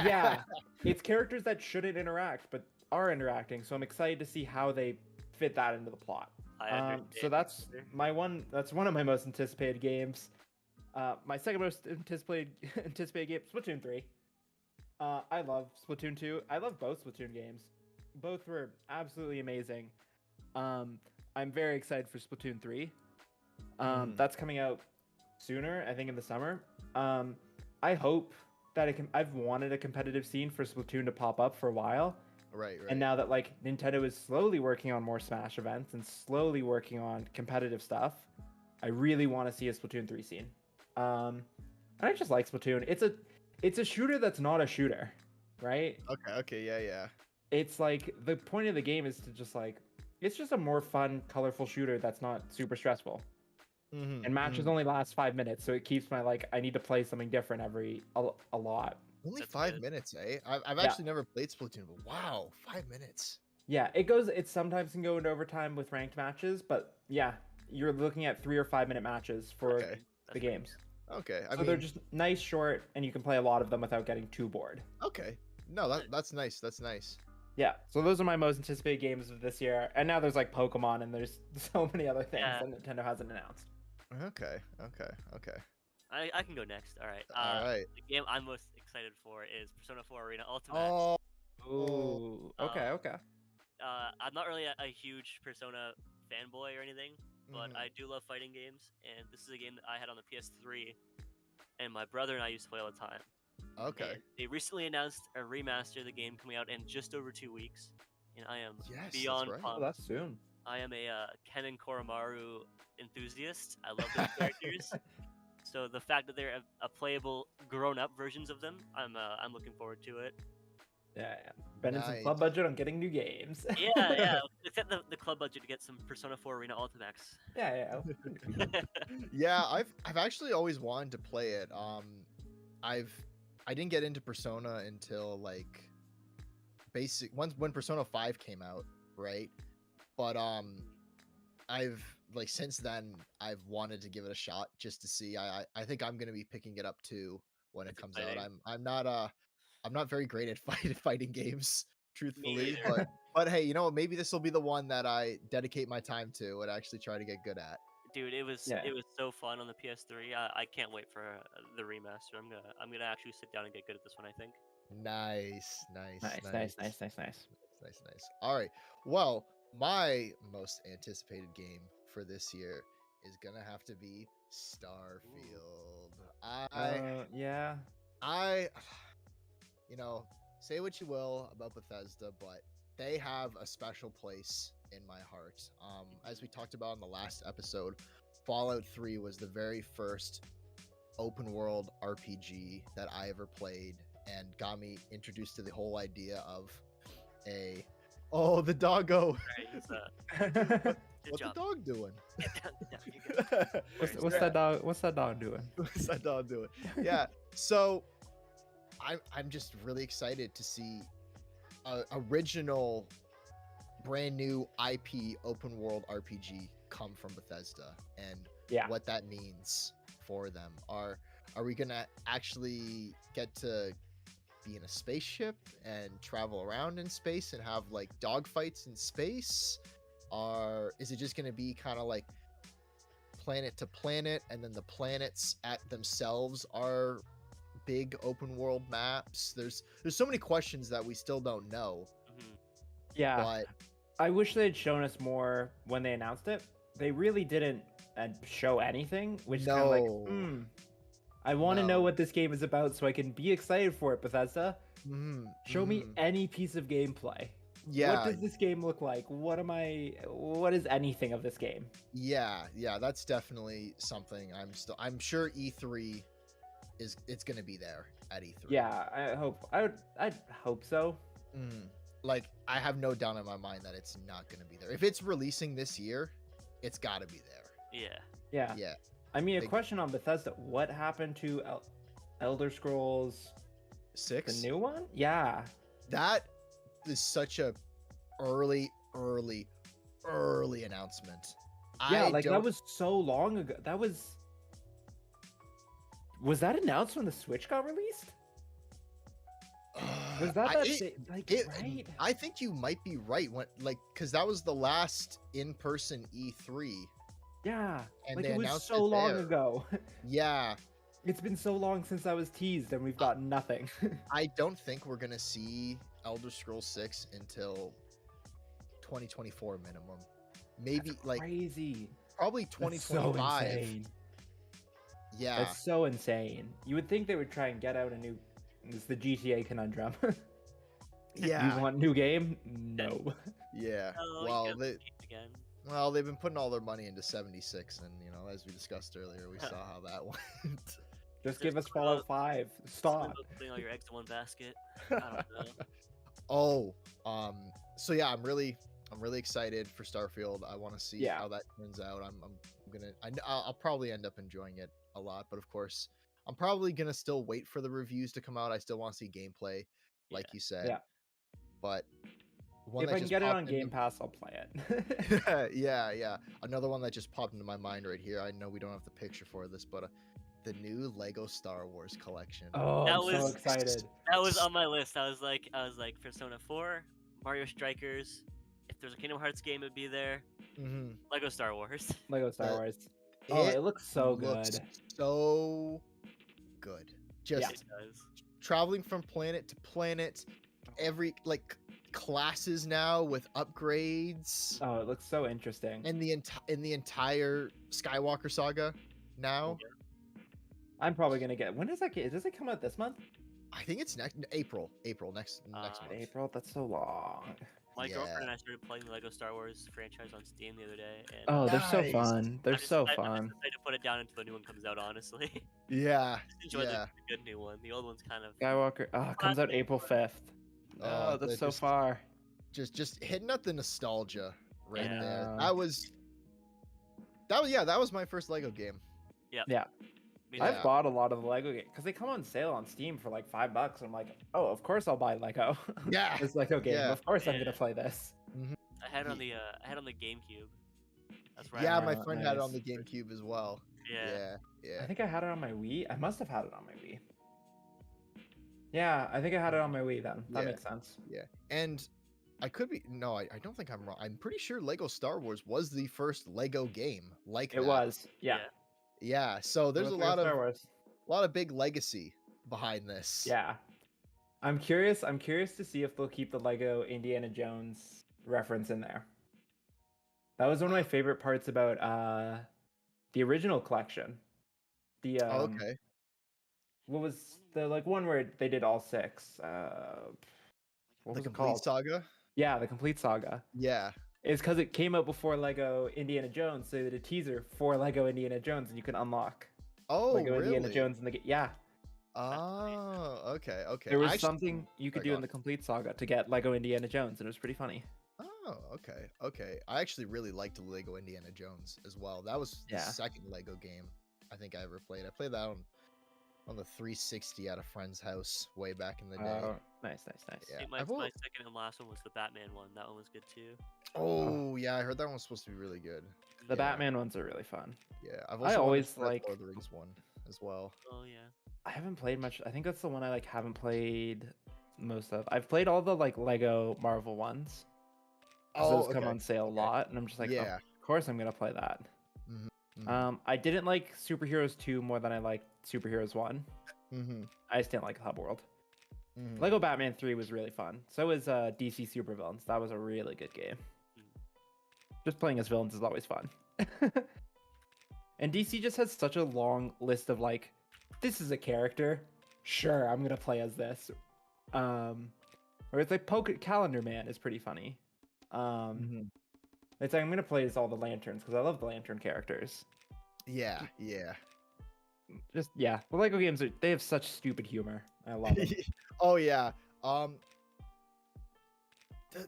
Yeah, it's characters that shouldn't interact, but are interacting. So I'm excited to see how they fit that into the plot. So that's That's one of my most anticipated games. My second most anticipated game, Splatoon 3. I love Splatoon 2. I love both Splatoon games. Both were absolutely amazing. I'm very excited for Splatoon 3. That's coming out sooner, I think in the summer. I hope that I've wanted a competitive scene for Splatoon to pop up for a while. Right. And now that like Nintendo is slowly working on more Smash events and slowly working on competitive stuff, I really want to see a Splatoon 3 scene. And I just like Splatoon. It's a shooter that's not a shooter, right? Okay, yeah. It's like the point of the game is to just like it's just a more fun, colorful shooter that's not super stressful. And matches only last 5 minutes, so it keeps my like I need to play something different a lot. Only That's 5 good. minutes, eh? I've actually never played Splatoon, but wow, 5 minutes. Yeah, it sometimes can go into overtime with ranked matches, but yeah, you're looking at 3 or 5 minute matches for the games. Okay, so they're just nice, short, and you can play a lot of them without getting too bored. Okay, no, that's nice. That's nice. Yeah, so those are my most anticipated games of this year, and now there's like Pokemon, and there's so many other things that Nintendo hasn't announced. Okay. I can go next. All right. All right. The game I'm most excited for is Persona 4 Arena Ultimate. Oh. Ooh. Okay. I'm not really a huge Persona fanboy or anything, but I do love fighting games, and this is a game that I had on the PS3, and my brother and I used to play all the time. Okay. And they recently announced a remaster of the game coming out in just over 2 weeks, and I am beyond pumped. Oh, that's soon. I am a Ken and Koromaru enthusiast. I love those characters. So the fact that they're a playable grown-up versions of them, I'm looking forward to it. Yeah. Spending some club budget on getting new games. yeah. Let's set the club budget to get some Persona 4 Arena Ultimax. Yeah. Yeah, I've actually always wanted to play it. I didn't get into Persona until like when Persona 5 came out, right? But I've like since then I've wanted to give it a shot just to see. I think I'm gonna be picking it up too when it comes out. I'm not very great at fighting games, truthfully, but hey, you know what? Maybe this will be the one that I dedicate my time to and actually try to get good at. Dude, it was so fun on the PS3. I can't wait for the remaster. I'm gonna actually sit down and get good at this one, I think. Nice. Nice. All right. Well, my most anticipated game for this year is gonna have to be Starfield. You know, say what you will about Bethesda, but they have a special place in my heart. As we talked about in the last episode, Fallout 3 was the very first open world RPG that I ever played and got me introduced to the whole idea of the doggo. What's the dog doing? What's that dog? What's that dog doing? What's that dog doing? Yeah. So I'm just really excited to see a original, brand new IP open world RPG come from Bethesda and what that means for them. Are we gonna actually get to be in a spaceship and travel around in space and have like dogfights in space? Or is it just going to be kind of like planet to planet, and then the planets at themselves are big open world maps? There's so many questions that we still don't know. Mhm. Yeah, But I wish they'd shown us more when they announced it. They really didn't show anything, which is kind of like, no. I want to know No. what this game is about so I can be excited for it, Bethesda. Mhm, Show me mhm. any piece of gameplay. What Yeah, does this game look like? What is anything of this game? yeah, that's definitely something I'm sure E3 it's going to be there at E3. Yeah, I'd hope so. Like, I have no doubt in my mind that it's not going to be there. If it's releasing this year, it's got to be there. Yeah. Yeah. I mean, a Big- question on Bethesda: what happened to Elder Scrolls, the 6? new one? Yeah. That is such a early announcement. Yeah, I like that don't was so long ago. Was that announced when the Switch got released? Was that right? I think you might be right when, like, because that was the last in-person E3, Yeah, and like they it was announced so it long there. ago. Yeah, It's been so long since I was teased, and we've got nothing. I don't think we're gonna see Elder Scrolls 6 until 2024 minimum. Maybe like Crazy. probably That's so 2025. insane. Yeah, That's so insane. You would think they would try and get out a new. It's the GTA conundrum. yeah, You want new game? No. yeah. Oh, Well, you got me again. they've been putting all their money into 76, and as we discussed earlier, we saw how that went. Just There's give us something Fallout about- 5. something Stop. about putting all your eggs in one basket. I don't know. Oh, so yeah, I'm really excited for Starfield. I want to see Yeah. how that turns out. I'll probably end up enjoying it a lot, but of course, I'm probably gonna still wait for the reviews to come out. I still want to see gameplay, like you said. Yeah. But one If that I can just get it popped on into- Game Pass, I'll play it. yeah. Another one that just popped into my mind right here. I know we don't have the picture for this, but the new Lego Star Wars collection. Oh, That I'm so was- excited. That was on my list. I was like Persona 4, Mario Strikers. If there's a Kingdom Hearts game, it'd be there. Mhm. Lego Star Wars. Lego Star That- Wars. Oh, it looks so looks good. so good. Just It does. traveling from planet to planet, every like classes now with upgrades, Oh, it looks so interesting. and in the entire Skywalker saga now. I'm probably gonna get. When does that get? Does it come out this month? I think it's next April next month. April. That's so long. My Yeah. girlfriend and I started playing the Lego Star Wars franchise on Steam the other day, and Oh, they're so Nice. fun. They're I'm so I'm fun. excited to put it down until a new one comes out. Honestly, Yeah, just enjoy yeah. the good new one. The old one's kind of Skywalker. Oh, it comes out April 5th. Oh, Oh, that's they're so just- far. Just hitting up the nostalgia right Yeah. there. Yeah. That was my first Lego game. Me too. I've Yeah. bought a lot of the Lego games because they come on sale on Steam for like $5. I'm like, oh, of course I'll buy Lego. Yeah. This Lego game. Yeah. Of course I'm Yeah. gonna play this. I had it on the GameCube. That's right. Yeah, Wow, my friend had it on nice. the GameCube as well. Yeah. Yeah. I think I had it on my Wii. I must have had it on my Wii. Yeah, I think I had it on my Wii then. That Yeah. makes sense. And I could be no, I don't think I'm wrong. I'm pretty sure Lego Star Wars was the first Lego game like It that. was. Yeah. Yeah, so there's a Lego lot Star of Wars. big legacy behind this. Yeah. I'm curious to see if they'll keep the Lego Indiana Jones reference in there. That was one of my favorite parts about the original collection. The Oh, okay. what was the one where they did all six? What The was it complete called? saga. Yeah, the complete saga. Yeah. It's because it came out before Lego Indiana Jones, so they did a teaser for Lego Indiana Jones, and you can unlock Oh, Lego really? Indiana Jones in the game. Yeah, Oh, okay. there was Actually- something you could Sorry, do go in on. the complete saga to get Lego Indiana Jones, and it was pretty funny. Oh, okay. I actually really liked Lego Indiana Jones as well. That was the Yeah. second Lego game I think I ever played. I played that on the 360 at a friend's house way back in the day. Oh, nice. I Yeah. think I've my al- second and last one was the Batman one. That one was good too. Oh, yeah, I heard that one was supposed to be really good. The Yeah. Batman ones are really fun. Yeah, I've I also wanted always to try the like- Lord of the Rings one as well. Oh yeah. I haven't played much. I think that's the one I like haven't played most of. I've played all the like Lego Marvel ones because Oh, those come okay. on sale a Okay. lot, and I'm just like, Yeah. of course I'm gonna play that. Mhm. I didn't like Superheroes 2 more than I liked Superheroes 1. Mhm. I just didn't like Hub World. Mhm. Lego Batman 3 was really fun. So was DC Supervillains. That was a really good game. Just playing as villains is always fun. And DC just has such a long list of like, this is a character. Sure, I'm gonna play as this. Or it's like Calendar Man is pretty funny. Mhm. It's like I'm gonna play as all the lanterns because I love the lantern characters. Yeah. Yeah. Just yeah, the Lego games they have such stupid humor. I love them. Oh yeah.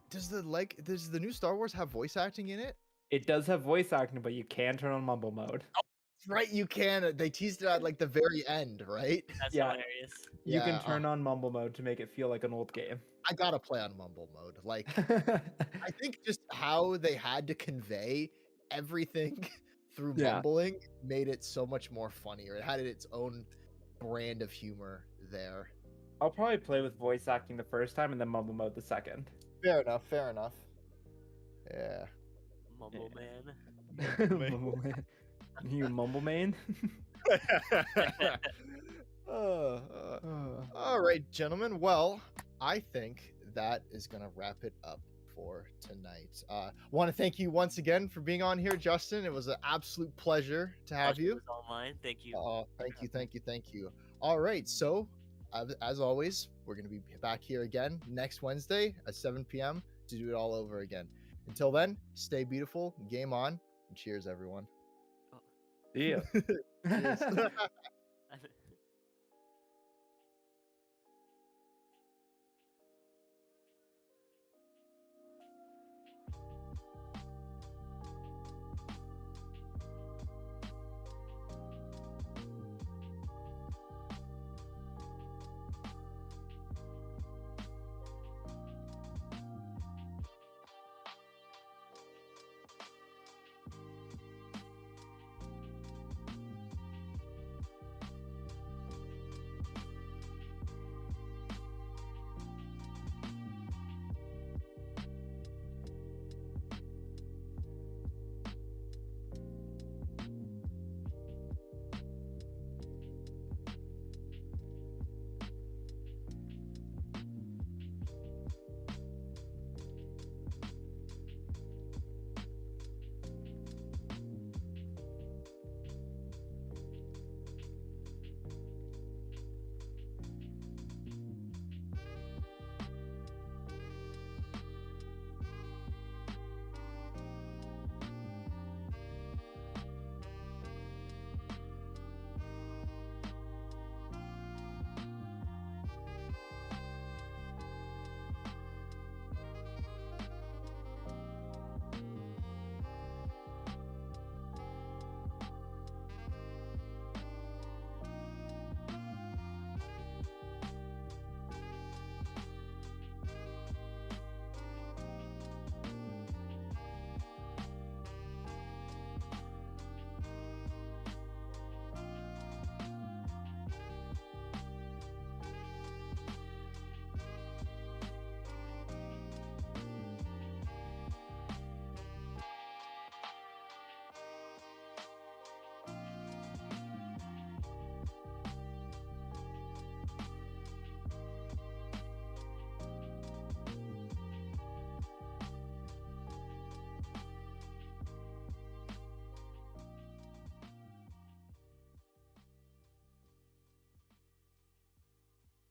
Does the new Star Wars have voice acting in it? It does have voice acting, but you can turn on mumble mode. Right, you can. They teased it at like the very end, right? That's Yeah. hilarious. You can Yeah. turn on mumble mode to make it feel like an old game. I gotta play on mumble mode. Like, I think just how they had to convey everything through Yeah. mumbling made it so much more funnier. It had its own brand of humor there. I'll probably play with voice acting the first time and then mumble mode the second. Fair enough. Fair enough. Yeah. Mumble Man. Mumble man. You mumble man? All right, gentlemen. Well, I think that is gonna wrap it up for tonight. Want to thank you once again for being on here, Justin. It was an absolute pleasure to have Pleasure you. was all mine. Thank you. Thank you. All right, so as always, we're gonna be back here again next Wednesday at 7 p.m. to do it all over again. Until then, stay beautiful, game on, and cheers, everyone. See ya. Cheers.